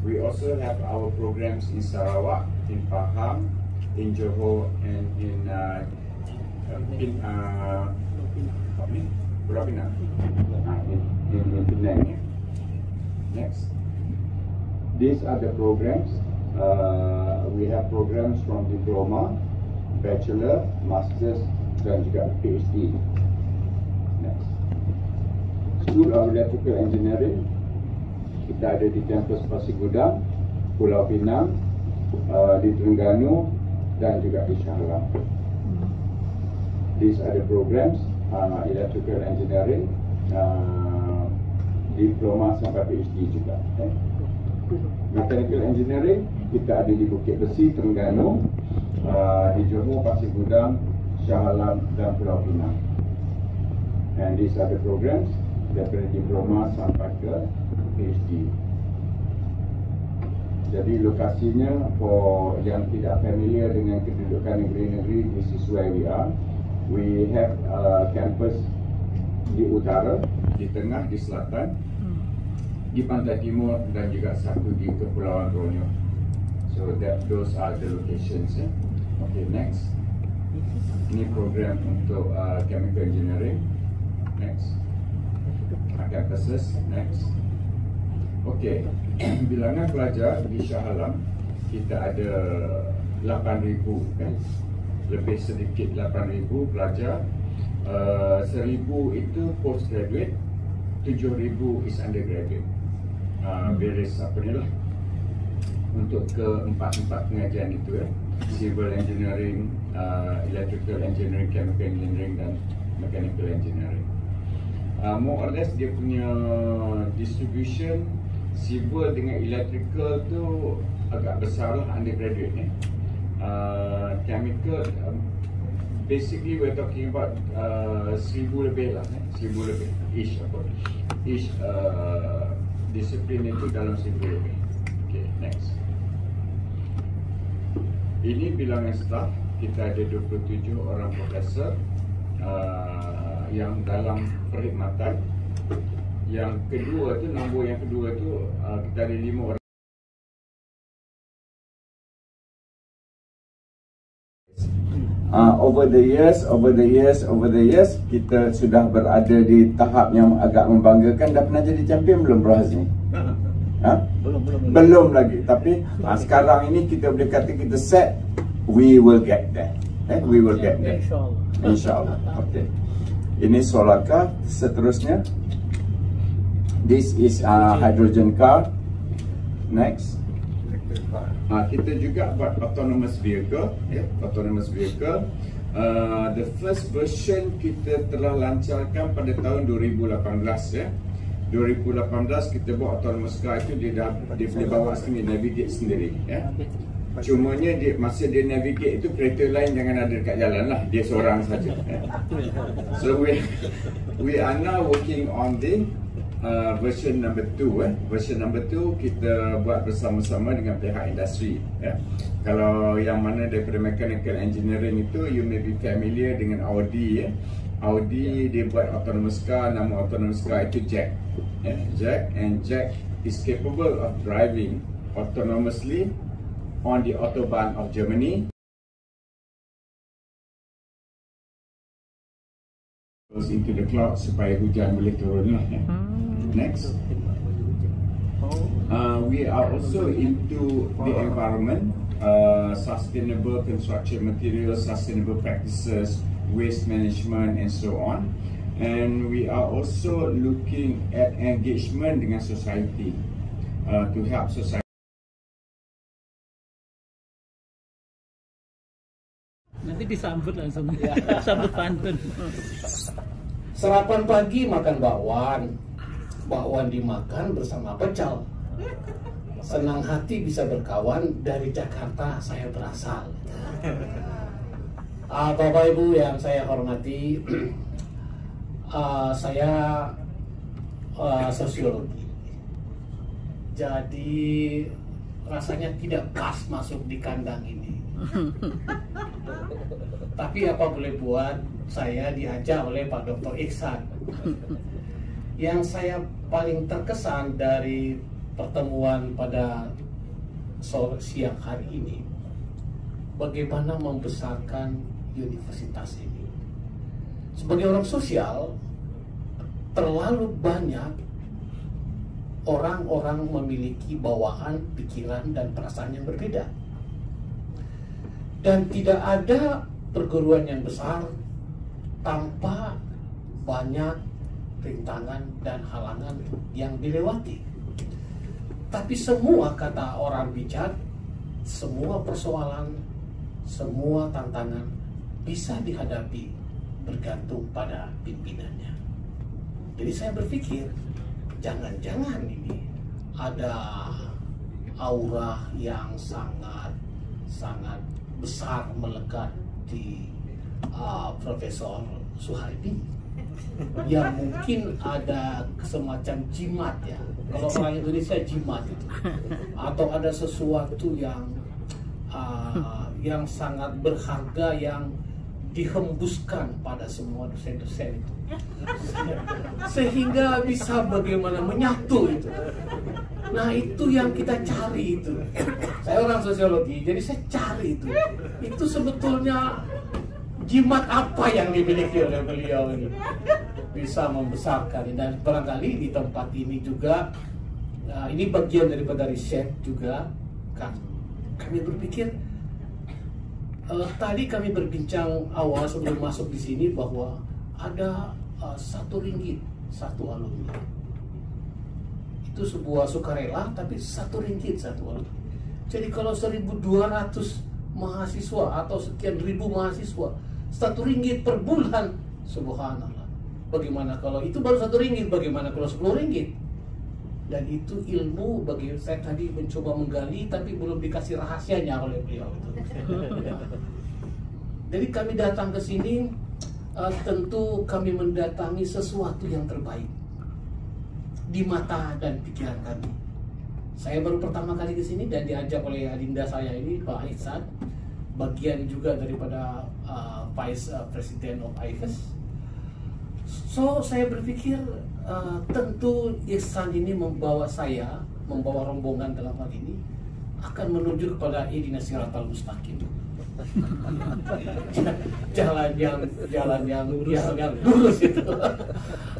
We also have our programs in Sarawak, in Pahang, in Johor, and in Pulau Pinang. In Penang. Next. These are the programs. We have programs from diploma, bachelor, masters, dan juga PhD. Next. School of Electrical Engineering. Kita ada di kampus Pasir Gudang, Pulau Pinang, di Terengganu, dan juga di Shah Alam. These are the programs, Electrical Engineering, diploma sampai PhD juga. Mechanical Engineering, kita ada di Bukit Besi, Terengganu, di Johor, Pasir Gudang, Shah Alam, dan Pulau Pinang. And these are the programs daripada diploma sampai ke PhD. Jadi lokasinya, for yang tidak familiar dengan kedudukan negeri-negeri, this is where we are. We have campus di utara, di tengah, di selatan, di pantai timur, dan juga satu di Kepulauan Borneo. So those are the locations. Okay, next. Ini program untuk chemical engineering. Next. Campuses. Next. Okay, bilangan pelajar di Shah Alam kita ada 8,000 kan? Lebih sedikit 8,000 pelajar. 1,000 itu postgraduate, 7,000 is undergraduate. Beres apa ni lah untuk ke-4 pengajian itu civil engineering, electrical engineering, chemical engineering, dan mechanical engineering. More or less dia punya distribution, civil dengan electrical tu agak besar lah undergraduate ni. Chemical basically we're talking about 1,000 lebih lah, 1,000 lebih each disiplin itu dalam 1,000 lebih. Okay, next. Ini bilangan staff, kita ada 27 orang profesor yang dalam perkhidmatan. Yang kedua tu, nombor yang kedua tu kita ada 5 orang. Over the years kita sudah berada di tahap yang agak membanggakan. Dah pernah jadi champion belum, Bro Hazni? Belum lagi. Tapi sekarang ini kita boleh kata kita set, we will get there. We will get there. InsyaAllah. Okay. Ini solar car. Seterusnya, this is hydrogen car. Next. Kita juga buat autonomous vehicle. Autonomous vehicle. The first version kita telah lancarkan pada tahun 2018. 2018 kita buat autonomous car itu dia boleh bawa sendiri, navigate sendiri. Cumanya masa dia navigate itu, kereta lain jangan ada dekat jalan lah, dia seorang saja. So we are now working on the version number 2. Version number 2 kita buat bersama-sama dengan pihak industri. Kalau yang mana daripada mechanical engineering itu, you may be familiar dengan Audi. Audi dia buat autonomous car, nama autonomous car itu Jack. Jack is capable of driving autonomously on the Autobahn of Germany. Goes into the cloud supaya hujan boleh turun lah. Next. We are also into the environment, sustainable construction materials, sustainable practices, waste management, and so on. And we are also looking at engagement dengan society to help society. Nanti disambut langsung. Sambut pantun. Sarapan pagi makan bakwan. Bakwan dimakan bersama pecel. Senang hati bisa berkawan, dari Jakarta saya berasal. Bapak Ibu yang saya hormati, Saya sosiologi. Jadi rasanya tidak pas masuk di kandang ini. Tapi apa boleh buat, saya diajak oleh Pak Dr. Iksan. Yang saya paling terkesan dari pertemuan pada sore siang hari ini, bagaimana membesarkan universitas ini. Sebagai orang sosial, terlalu banyak orang-orang memiliki bawaan, pikiran, dan perasaan yang berbeda. Dan tidak ada perguruan yang besar tanpa banyak rintangan dan halangan yang dilewati. Tapi semua, kata orang bijak, semua persoalan, semua tantangan bisa dihadapi bergantung pada pimpinannya. Jadi saya berpikir, jangan-jangan ini ada aura yang sangat besar melekat di Profesor Suhaimi, yang mungkin ada semacam jimat ya. Kalau orang Indonesia jimat itu, atau ada sesuatu yang sangat berharga yang dihembuskan pada semua dosen-dosen itu, sehingga bisa bagaimana menyatu itu. Nah, itu yang kita cari itu. Saya orang sosiologi, jadi saya cari itu. Itu sebetulnya jimat apa yang dimiliki oleh beliau ini, bisa membesarkan. Dan barangkali di tempat ini juga, ini bagian daripada riset juga, kami berpikir. Tadi kami berbincang awal sebelum masuk di sini bahwa ada RM1 satu alumni. Itu sebuah sukarela, tapi RM1 satu alumni. Jadi kalau 1.200 mahasiswa atau sekian ribu mahasiswa, RM1 per bulan, subhanallah. Bagaimana kalau itu baru RM1? Bagaimana kalau RM10? Dan itu ilmu bagi saya. Tadi mencoba menggali tapi belum dikasih rahasianya oleh beliau itu. Jadi kami datang ke sini, tentu kami mendatangi sesuatu yang terbaik di mata dan pikiran kami. Saya baru pertama kali ke sini dan diajak oleh adinda saya ini, Pak Ihsan, bagian juga daripada Vice President of IFES. So saya berpikir tentu Ihsan ini membawa rombongan dalam hal ini akan menuju kepada ihdinas siratal mustaqim. jalan yang lurus itu.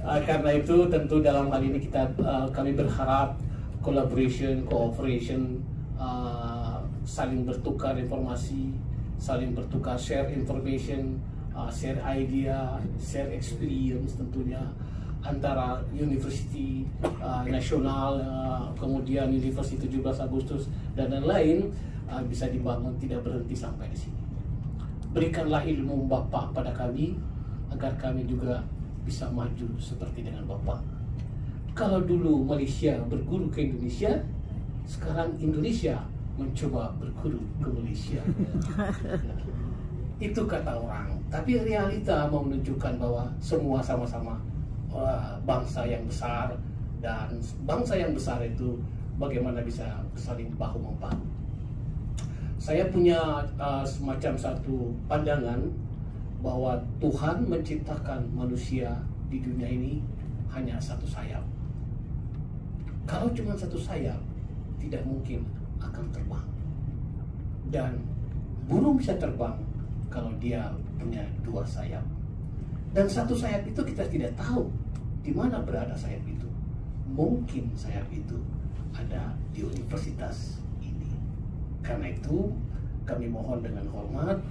Karena itu tentu dalam hal ini kami berharap collaboration, cooperation, saling bertukar informasi, saling bertukar share information, share idea, share experience tentunya antara University Nasional, kemudian University 17 Agustus dan lain-lain bisa dibangun, tidak berhenti sampai di sini. Berikanlah ilmu Bapak pada kami agar kami juga bisa maju seperti dengan Bapak. Kalau dulu Malaysia berguru ke Indonesia, sekarang Indonesia mencoba berguru ke Malaysia. Itu kata orang, tapi realita mau menunjukkan bahwa semua sama-sama bangsa yang besar, dan bangsa yang besar itu bagaimana bisa saling bahu-membahu. Saya punya semacam satu pandangan bahwa Tuhan menciptakan manusia di dunia ini hanya satu sayap. Kalau cuma satu sayap, tidak mungkin akan terbang. Dan burung bisa terbang kalau dia punya dua sayap. Dan satu sayap itu kita tidak tahu di mana berada sayap itu. Mungkin sayap itu ada di universitas ini. Karena itu kami mohon dengan hormat,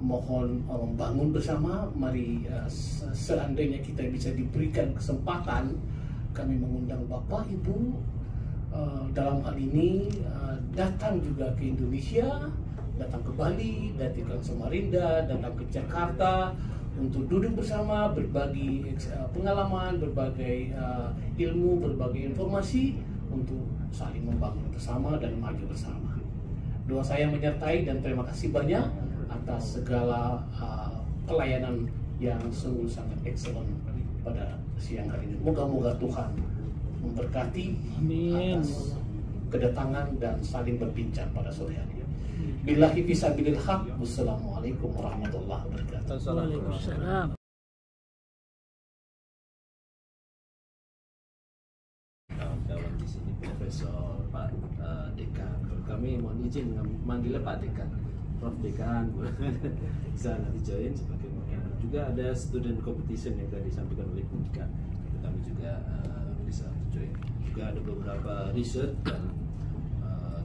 mohon membangun bersama. Mari seandainya kita bisa diberikan kesempatan, kami mengundang Bapak Ibu dalam hal ini datang juga ke Indonesia, datang ke Bali, datang ke Samarinda, datang ke Jakarta untuk duduk bersama, berbagi pengalaman, berbagai ilmu, berbagai informasi untuk saling membangun bersama dan maju bersama. Doa saya menyertai dan terima kasih banyak atas segala pelayanan yang sungguh sangat excellent pada siang hari ini. Moga-moga Tuhan memberkati atas kedatangan dan saling berbincang pada sore hari ini. Billahi fisabilil haq. Wassalamualaikum warahmatullahi wabarakatuh. Waalaikumsalam. Kawan di sini Profesor Pak Dekan. Kami mohon izin manggilnya Pak Dekan, Prof Dekan. Bisa nanti join sebagai juga ada student competition yang tadi disampaikan oleh Bu Dekan. Kami juga bisa join. Juga ada beberapa research dan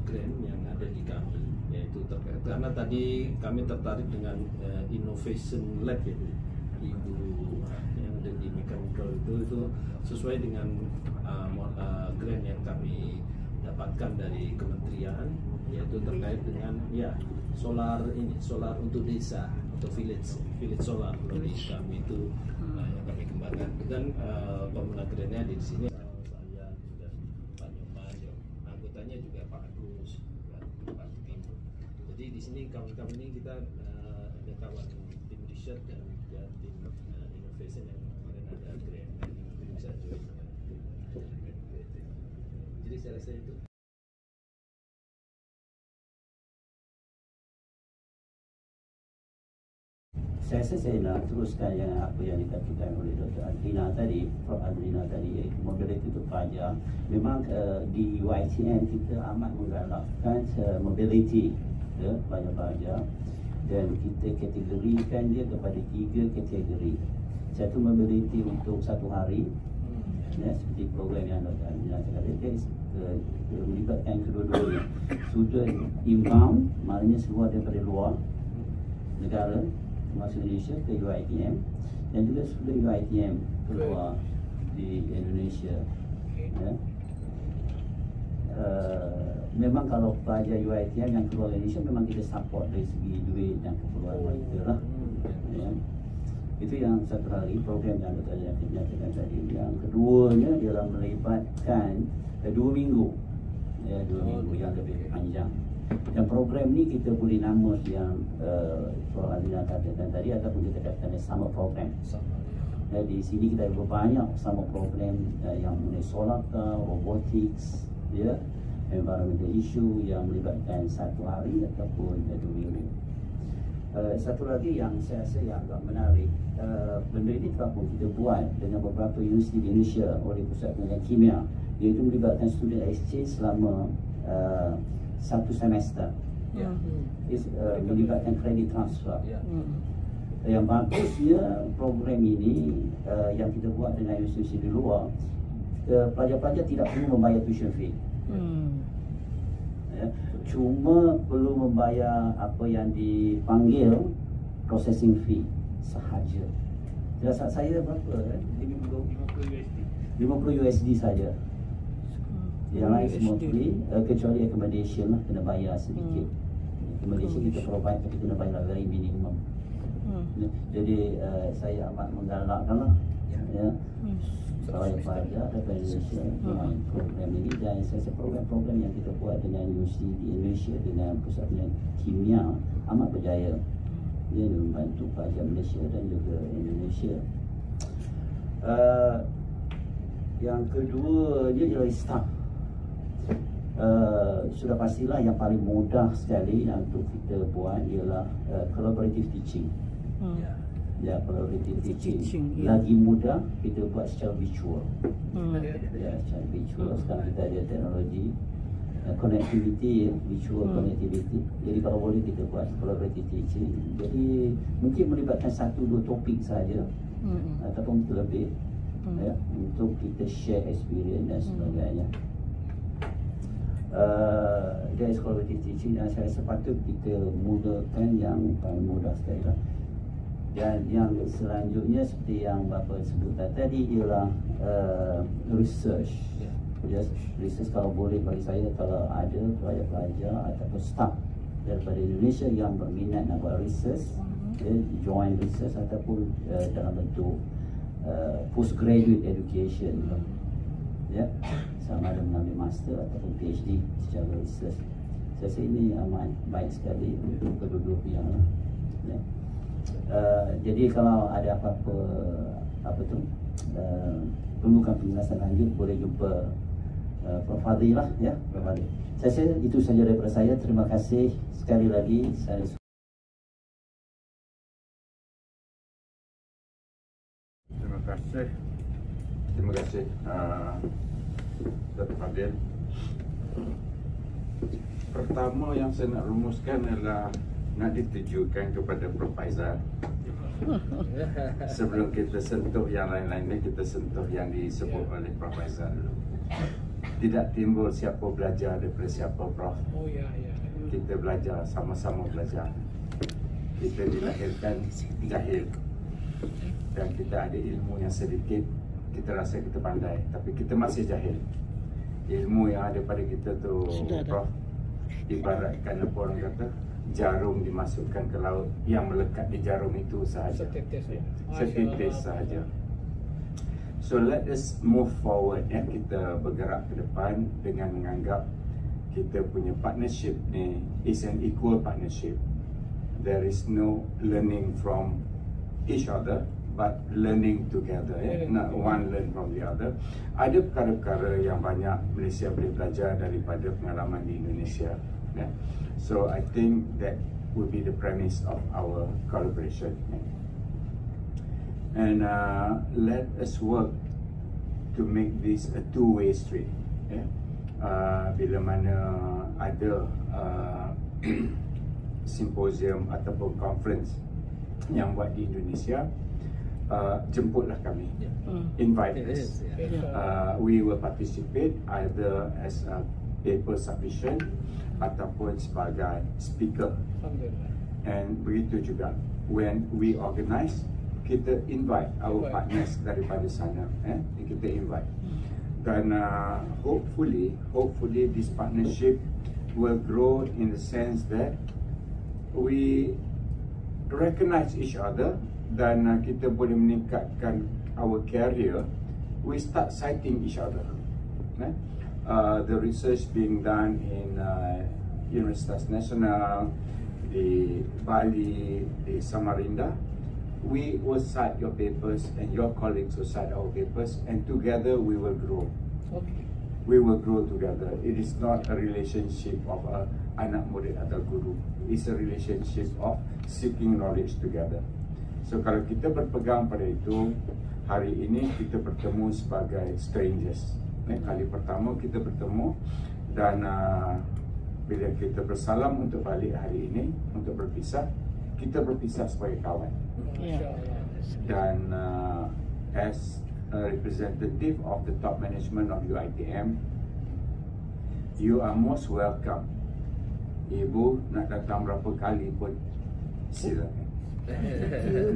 grant yang ada di kami, yaitu terkait karena tadi kami tertarik dengan innovation lab ya, Ibu yang ada di mechanical itu sesuai dengan grant yang kami dapatkan dari kementerian, yaitu terkait dengan solar untuk desa atau village solar kalau di kami itu yang kami kembangkan, dan pemenang grantnya di sini saya dan Pak Nyoman, anggotanya juga Pak Agus dan Pak Timur. Jadi di sini kawan-kawan ini kita ada kawan tim research dan juga tim innovation yang kemarin ada grant yang bisa join. Jadi saya rasa itu. Saya rasa saya nak teruskan yang apa yang dikatakan oleh Dr. Adrina tadi, Prof. Adrina tadi, iaitu mobility untuk pelajar. Memang di UiTM kita amat menggalakkan mobility pelajar-pelajar, dan kita kategorikan dia kepada 3 kategori. Satu mobility untuk 1 hari, seperti program yang Dr. Adrina cakap tadi, melibatkan kedua-duanya. Student inbound, maknanya semua daripada luar negara masuk Indonesia ke UiTM, dan juga student UiTM keluar di Indonesia. Memang kalau pelajar UiTM yang keluar Indonesia memang kita support dari segi duit dan keperluan mereka lah. Itu yang satu hari program yang Dr. nyatakan tadi. Yang keduanya ialah melibatkan 2 minggu, 2 minggu yang lebih panjang. Dan program ni kita beri nama yang Prof. Adrina katakan tadi, ataupun kita katakan summer program. Di sini kita ada banyak summer program yang mengenai solar, robotics, environmental issue yang melibatkan 1 hari ataupun 2 minggu. Satu lagi yang saya rasa yang agak menarik, benda ini telah pun kita buat dengan beberapa universiti di Indonesia oleh Pusat Penelitian Kimia, iaitu melibatkan student exchange selama 1 semester. Melibatkan kredit transfer. Yang bagusnya program ini yang kita buat dengan institusi di luar, pelajar-pelajar tidak perlu membayar tuition fee. Cuma perlu membayar apa yang dipanggil processing fee sahaja. Jasa saya berapa? 50 USD saja. Yang lain semua free, kecuali accommodation lah, kena bayar sedikit. Accommodation kita provide, tapi kena bayar very minimum. Jadi saya amat menggalakkan lah, pelajar daripada Indonesia dengan program ini, dan saya rasa program-program yang kita buat dengan universiti di Indonesia dengan Pusat Penelitian Kimia amat berjaya. Dia membantu pelajar Malaysia dan juga Indonesia. Yang kedua dia ialah staff. Sudah pastilah yang paling mudah sekali untuk kita buat ialah collaborative teaching. Collaborative teaching. Lagi mudah kita buat secara virtual. Secara virtual. Sekarang kita ada teknologi connectivity, virtual connectivity. Jadi kalau boleh kita buat collaborative teaching. Jadi mungkin melibatkan 1-2 topik saja ataupun lebih, untuk kita share experience dan sebagainya. Dari collaborative teaching, dan saya sepatut kita mudahkan yang paling mudah sekali lah. Dan yang selanjutnya seperti yang Bapa sebut tadi ialah research. Research kalau boleh bagi saya, kalau ada pelajar-pelajar ataupun staff daripada Indonesia yang berminat nak buat research, join research ataupun dalam bentuk postgraduate education, sama ada mengambil master ataupun PhD secara research. Saya rasa ini amat baik sekali untuk kedua-dua pihak lah. Jadi kalau ada apa-apa perlukan penjelasan lanjut, boleh jumpa Prof. Fadil lah ya, Prof. Fadil. Saya rasa itu saja daripada saya. Terima kasih sekali lagi. Terima kasih Dr. Fadil. Pertama yang saya nak rumuskan adalah nak ditujukan kepada Prof. Faizal. Sebelum kita sentuh yang lain-lainnya, kita sentuh yang disebut oleh Prof. Faizal dulu. Tidak timbul siapa belajar daripada siapa, Prof. Kita belajar, sama-sama belajar. Kita dilahirkan jahil dan kita ada ilmu yang sedikit. Kita rasa kita pandai, tapi kita masih jahil. Ilmu yang ada pada kita tu, Prof, ibaratkan apa orang kata, jarum dimasukkan ke laut, yang melekat di jarum itu sahaja, setitis sahaja. So let us move forward, ya. Kita bergerak ke depan dengan menganggap kita punya partnership ni is an equal partnership. There is no learning from each other, but learning together, ya. Not one learn from the other. Ada perkara-perkara yang banyak Malaysia boleh belajar daripada pengalaman di Indonesia, ya. So I think that will be the premise of our collaboration, ya. And let us work to make this a two-way street, ya. Bila mana ada simposium ataupun conference yang buat di Indonesia, jemputlah kami, invite us. We will participate either as a paper submission ataupun sebagai speaker. And begitu juga when we organize, kita invite our partners daripada sana, kita invite. Dan hopefully this partnership will grow in the sense that we recognize each other dan kita boleh meningkatkan our career. We start citing each other. The research being done in Universitas Nasional di Bali, di Samarinda, we will cite your papers and your colleagues will cite our papers, and together we will grow. We will grow together. It is not a relationship of a anak murid atau guru. It's a relationship of seeking knowledge together. So kalau kita berpegang pada itu, hari ini kita bertemu sebagai strangers. Kali pertama kita bertemu, dan bila kita bersalam untuk balik hari ini, untuk berpisah, kita berpisah sebagai kawan. Dan as a representative of the top management of UiTM, you are most welcome. Ibu nak datang berapa kali pun silakan.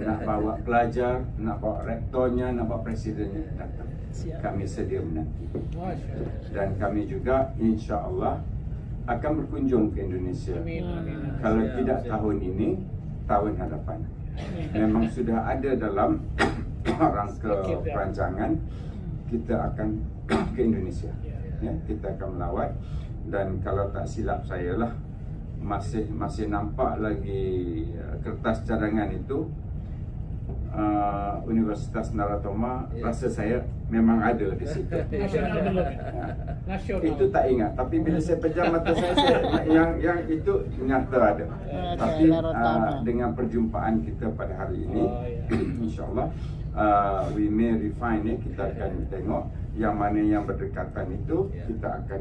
Nak bawa pelajar, nak bawa rektornya, nak bawa presidennya, datang. Kami sedia menanti. Dan kami juga insya-Allah akan berkunjung ke Indonesia. Kalau tidak tahun ini, tahun hadapan. Memang sudah ada dalam rangka perancangan kita akan ke Indonesia. Ya, kita akan melawat, dan kalau tak silap saya lah, masih nampak lagi kertas cadangan itu. Universitas Naratoma, rasa saya memang ada di situ. Itu tak ingat, tapi bila saya pejam mata saya, yang itu nyata ada. Tapi dengan perjumpaan kita pada hari ini, insyaAllah we may refine it. Kita akan tengok yang mana yang berdekatan itu, kita akan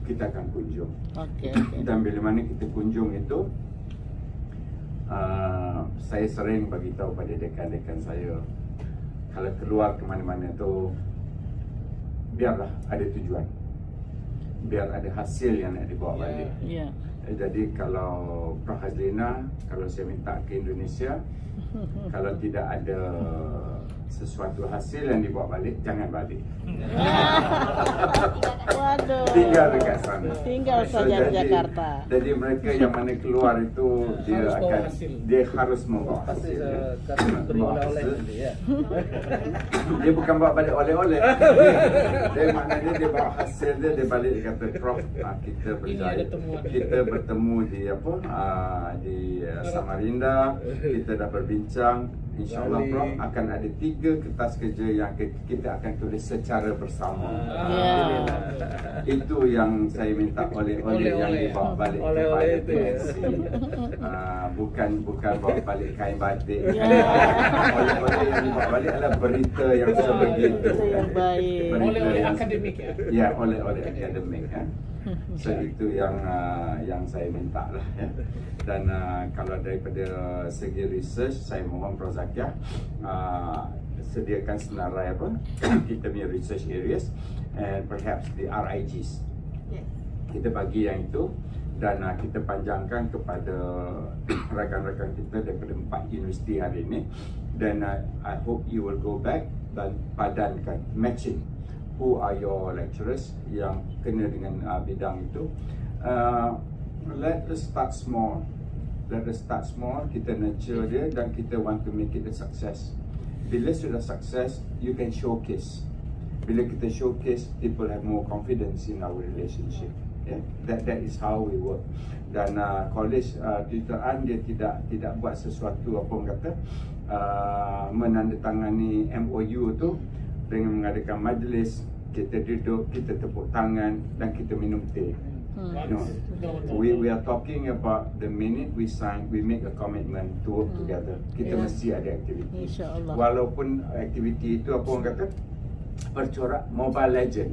kita akan kunjung. Dan bila mana kita kunjung itu, saya sering bagi tahu pada dekan-dekan saya, kalau keluar ke mana-mana tu, biarlah ada tujuan, biar ada hasil yang nak dibawa balik. Jadi kalau Prof. Hazlina, kalau saya minta ke Indonesia, kalau tidak ada sesuatu hasil yang dibawa balik, jangan balik. Tinggal dekat sana. Tinggal saja di Jakarta. Jadi mereka yang mana keluar itu, dia harus membawa hasil. Dia bukan bawa balik oleh-oleh. Dia maknanya dia bawa hasil dia balik, dia kata, Prof, kita berjaya. Kita bertemu di Samarinda, kita dah berbincang. InsyaAllah Prof akan ada 3 kertas kerja yang kita akan tulis secara bersama. Itu yang saya minta oleh-oleh yang dibawa balik kepada PNC. Bukan bawa balik kain batik. Oleh-oleh yang dibawa balik adalah berita yang sebegitu. Yang baik. Oleh-oleh akademik ya. Ya, oleh-oleh akademik ya. So itu yang saya minta lah ya. Dan kalau daripada segi research, saya mohon Prof Zakia sediakan senarai apa kita punya research areas and perhaps the RIGs. Kita bagi yang itu dan kita panjangkan kepada rakan-rakan kita daripada 4 universiti hari ini. Dan I hope you will go back dan padankan matching. Who are your lecturers yang kena dengan bidang itu. Let us start small. Kita nurture dia dan kita want to make it a success. Bila sudah sukses, you can showcase. Bila kita showcase, people have more confidence in our relationship. Yeah? That is how we work. Dan college kejuruteraan dia tidak buat sesuatu apa orang kata menandatangani MOU tu dengan mengadakan majlis, kita duduk, kita tepuk tangan dan kita minum teh. No. We are talking about the minute we sign, we make a commitment to work together. Kita mesti ada aktiviti. InsyaAllah. Walaupun aktiviti itu apa orang kata bercorak Mobile Legend,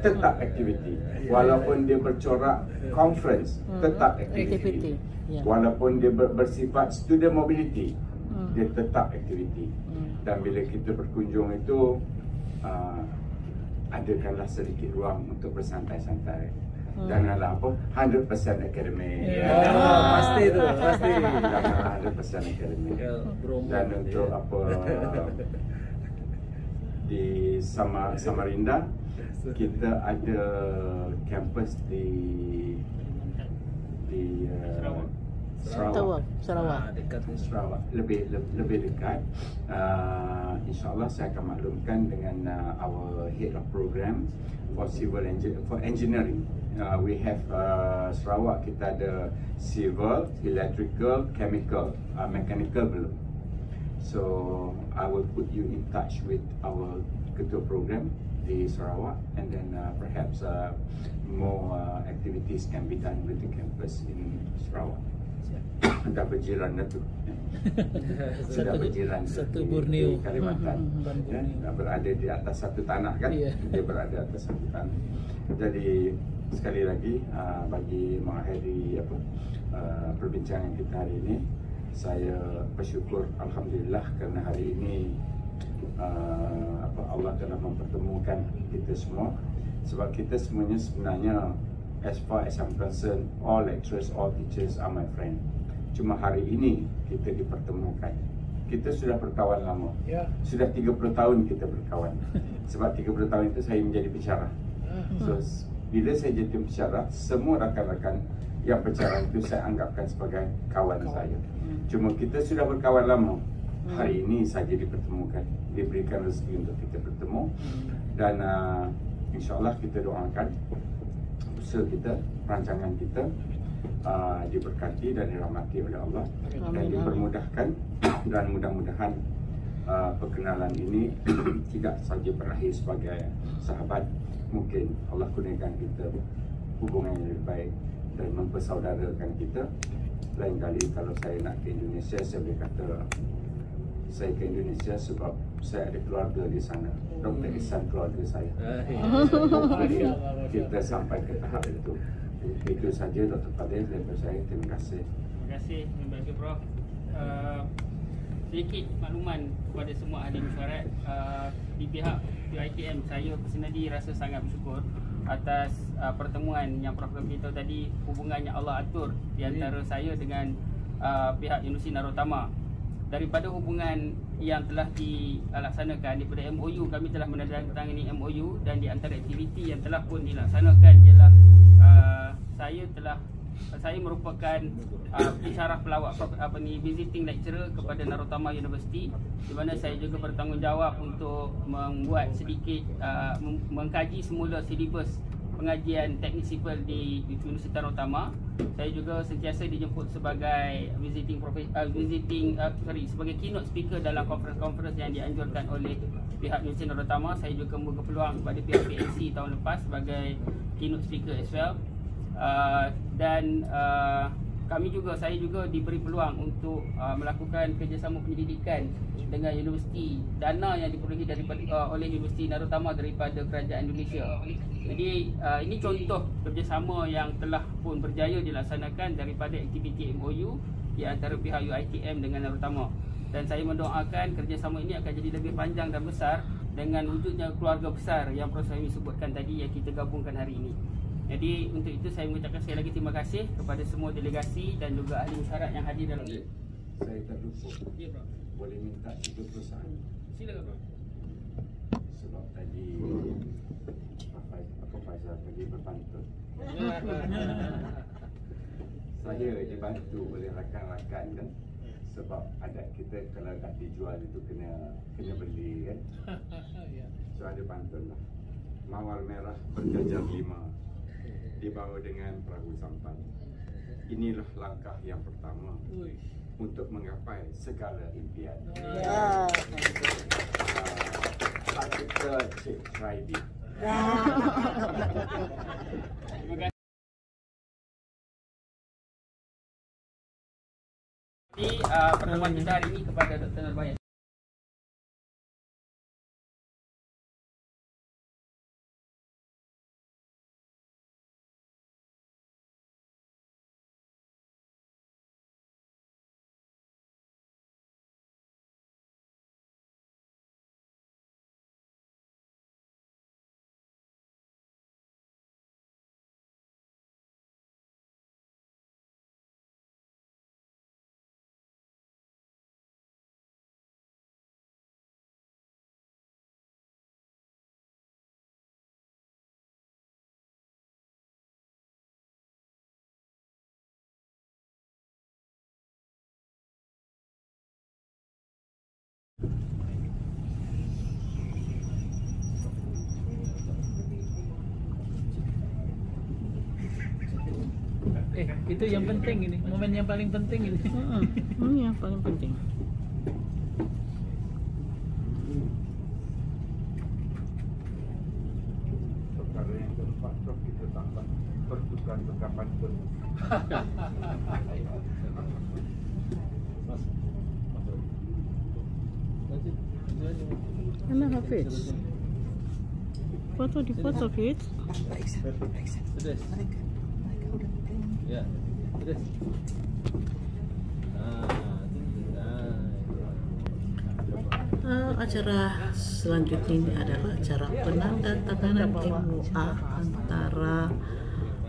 tetap aktiviti. Walaupun dia bercorak conference, tetap aktiviti. Walaupun dia bersifat student mobility, dia tetap aktiviti. Dan bila kita berkunjung itu adakanlah sedikit ruang untuk bersantai-santai. Janganlah apa 100% akademik. Pasti tu, pasti. Janganlah 100% akademik. Dan untuk apa di Samarinda kita ada kampus di Sarawak. Dekat Sarawak, lebih dekat. InsyaAllah saya akan maklumkan dengan our head of program for engineering. We have Sarawak, kita ada civil, electrical, chemical, mechanical belum. So I will put you in touch with our ketua program di Sarawak, and then perhaps more activities can be done with the campus in Sarawak. Dah berjiran dah tu. Sudah berjiran satu Borneo, Kalimantan. Dah berada di atas satu tanah kan? Dia berada atas satu tanah. Jadi sekali lagi bagi mengakhiri perbincangan kita hari ini, saya bersyukur alhamdulillah kerana hari ini Allah telah mempertemukan kita semua. Sebab kita semuanya sebenarnya, as far as I'm concerned, all lecturers, all teachers are my friend. Cuma hari ini kita dipertemukan. Kita sudah berkawan lama. Sudah 30 tahun kita berkawan. Sebab 30 tahun itu saya menjadi pensyarah. So bila saya jadi pensyarah, semua rakan-rakan yang pensyarah itu saya anggapkan sebagai kawan saya. Cuma kita sudah berkawan lama. Hari ini saja dipertemukan, diberikan rezeki untuk kita bertemu. Dan insyaAllah kita doakan usaha kita, rancangan kita diberkati dan dirahmati oleh Allah dan dipermudahkan. Dan mudah-mudahan perkenalan ini tidak saja berakhir sebagai sahabat. Mungkin Allah kurniakan kita hubungan yang lebih baik dan mempersaudarakan kita. Lain kali kalau saya nak ke Indonesia, saya boleh kata saya ke Indonesia sebab saya ada keluarga di sana. Dr. Ihsan keluarga saya. Kita sampai ke tahap itu. Itu saja Dr. Fadil daripada saya. Terima kasih. Terima kasih Membantu Prof. Sedikit makluman kepada semua ahli mesyuarat. Di pihak UiTM, saya personally rasa sangat bersyukur atas pertemuan yang Prof beritahu tadi, hubungan yang Allah atur di antara saya dengan pihak Universiti Narotama. Daripada hubungan yang telah dilaksanakan daripada MOU, kami telah menandatangani MOU, dan di antara aktiviti yang telah pun dilaksanakan ialah saya merupakan pensyarah pelawak visiting lecturer kepada Narotama University, di mana saya juga bertanggungjawab untuk membuat sedikit mengkaji semula silibus pengajian teknik sipil di Universiti Tanah Utama. Saya juga sentiasa dijemput sebagai sebagai keynote speaker dalam conference yang dianjurkan oleh pihak Universiti Tanah Utama. Saya juga membuka peluang kepada pihak PNC tahun lepas sebagai keynote speaker as well. Saya juga diberi peluang untuk melakukan kerjasama penyelidikan dengan universiti, dana yang diperolehi oleh Universiti Narutama daripada Kerajaan Indonesia. Jadi ini contoh kerjasama yang telah pun berjaya dilaksanakan daripada aktiviti MOU di antara pihak UiTM dengan Narutama. Dan saya mendoakan kerjasama ini akan jadi lebih panjang dan besar dengan wujudnya keluarga besar yang Prof. Suhaimi sebutkan tadi yang kita gabungkan hari ini. Jadi untuk itu saya mengucapkan sekali lagi terima kasih kepada semua delegasi dan juga ahli musyarat yang hadir dalam ini. Saya terlupa. Ya, Bro. Boleh minta 30 saat. Silakan, Bro. Sebab tadi Pak Faizal pergi berpantun. Saya dibantu oleh rakan-rakan kan. Sebab adat kita kalau nak dijual itu kena beli kan. So ada pantun lah. Mawar merah berjajar 5 dibawa dengan perahu sampan. Inilah langkah yang pertama untuk menggapai segala impian. Kita cek riding. Terima kasih. Pertemuan kita hari ini kepada Dr. Nurbaya. Itu yang penting ini, momen yang paling penting ini. Ini yang paling penting. Perkara yang keempat, Prof, kita tambah bertukar kapan pun. Mana Hafiz? Foto di foto Hafiz. Ya, terus. Acara selanjutnya ini adalah acara penandatanganan MOA antara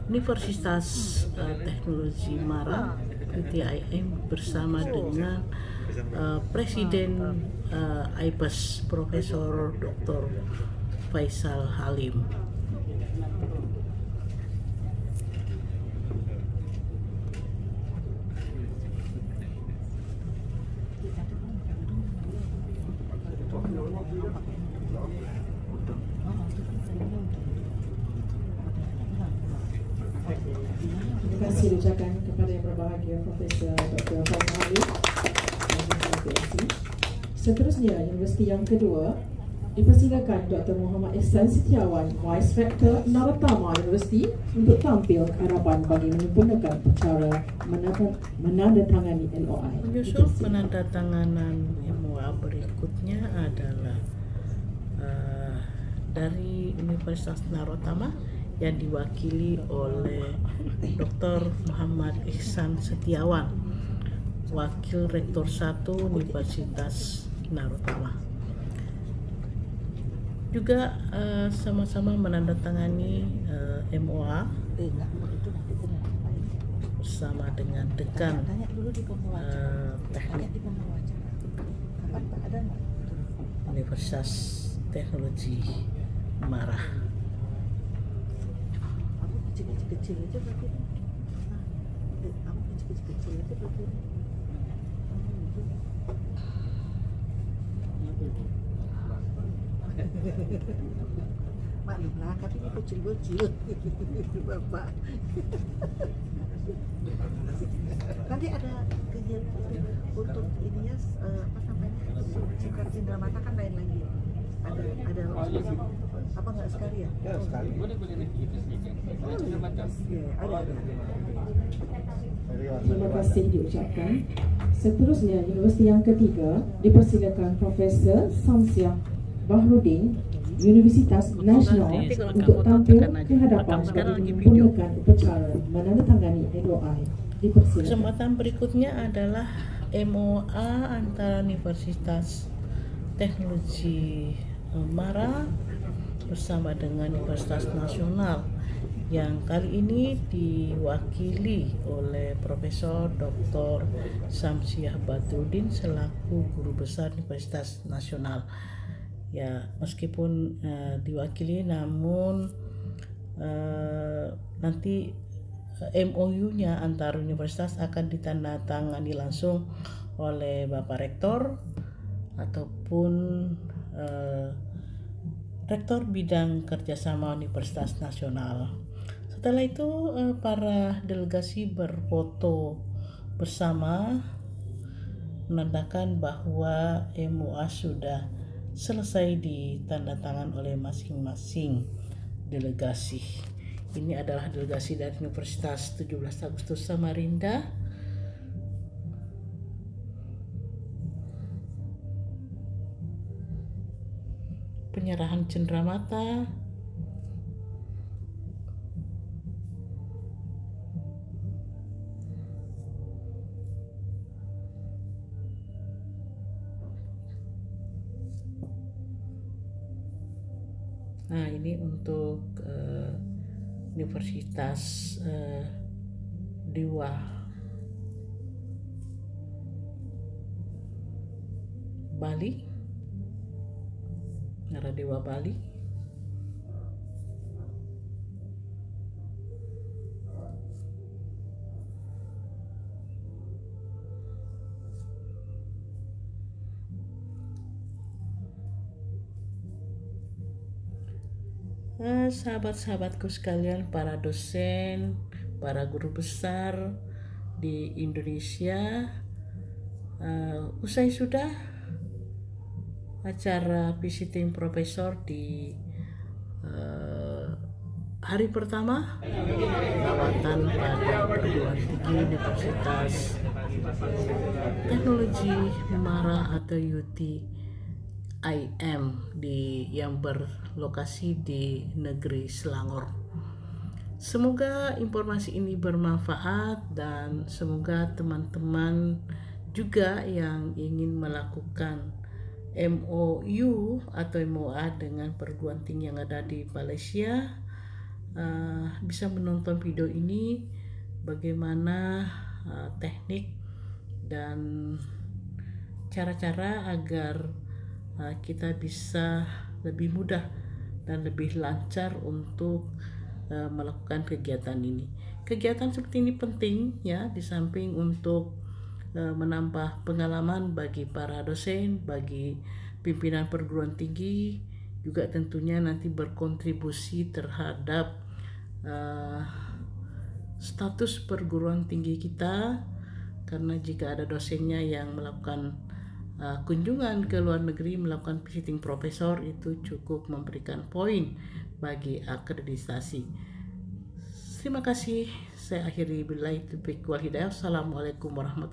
Universitas Teknologi Mara UTIM bersama dengan Presiden IPES Profesor Dr. Faisal Halim. Terima kasih diucapkan kepada yang berbahagia Profesor Dr. Faisal Halim. Seterusnya, universiti yang kedua dipersilakan Dr. Muhammad Ihsan Setiawan, Vice Rector Narutama University untuk tampil ke hadapan bagi menyempurnakan cara menandatangani LOI. Menyusul penandatanganan MOA berikutnya adalah dari Universitas Narutama yang diwakili oleh Dr. Muhammad Ihsan Setiawan, Wakil Rektor 1 Universitas Narutama. Juga sama-sama menandatangani MOA bersama dengan Dekan Teknik Universitas Teknologi Marah. Kecil-kecil aja berarti. Kamu kecil-kecil aja berarti. maklum lah, tapi ini bocil-bocil. Bapak. Nanti ada kegiatan untuk ininya apa namanya? Cikar cindera mata kan lain lagi. Ada apa nggak sekali ya? Ya, sekali. Boleh nanti kita sedikit. Ada. Terima kasih diucapkan. Seterusnya, universiti yang ketiga dipersilakan Profesor Samsiah Bahrudin, Universitas Nasional, untuk tampil ke hadapan bagi mempergunakan upacara menandatangani MOI. Dipersilakan. Kesempatan berikutnya adalah MOA antara Universitas Teknologi Mara bersama dengan Universitas Nasional yang kali ini diwakili oleh Profesor Dr. Samsiah Bahrudin selaku Guru Besar Universitas Nasional. Ya, meskipun diwakili, namun nanti MOU-nya antar universitas akan ditandatangani langsung oleh Bapak Rektor ataupun Rektor Bidang Kerjasama Universitas Nasional. Setelah itu para delegasi berfoto bersama menandakan bahwa MOA sudah selesai ditandatangan oleh masing-masing delegasi. Ini adalah delegasi dari Universitas 17 Agustus Samarinda. Penyerahan cenderamata. Nah, ini untuk Universitas Dewa Bali, Naradewa Bali. Sahabat-sahabatku sekalian, para dosen, para guru besar di Indonesia, usai sudah acara visiting profesor di hari pertama lawatan pada perguruan tinggi Universitas Teknologi Mara atau UTIM yang berlokasi di negeri Selangor. Semoga informasi ini bermanfaat dan semoga teman-teman juga yang ingin melakukan MOU atau MOA dengan perguruan tinggi yang ada di Malaysia bisa menonton video ini, bagaimana teknik dan cara-cara agar kita bisa lebih mudah dan lebih lancar untuk melakukan kegiatan ini. Kegiatan seperti ini penting ya, di samping untuk menambah pengalaman bagi para dosen, bagi pimpinan perguruan tinggi, juga tentunya nanti berkontribusi terhadap status perguruan tinggi kita, karena jika ada dosennya yang melakukan kunjungan ke luar negeri melakukan visiting profesor, itu cukup memberikan poin bagi akreditasi. Terima kasih. Saya akhiri billahi taufiq wal hidayah. Assalamualaikum warahmatullahi wabarakatuh.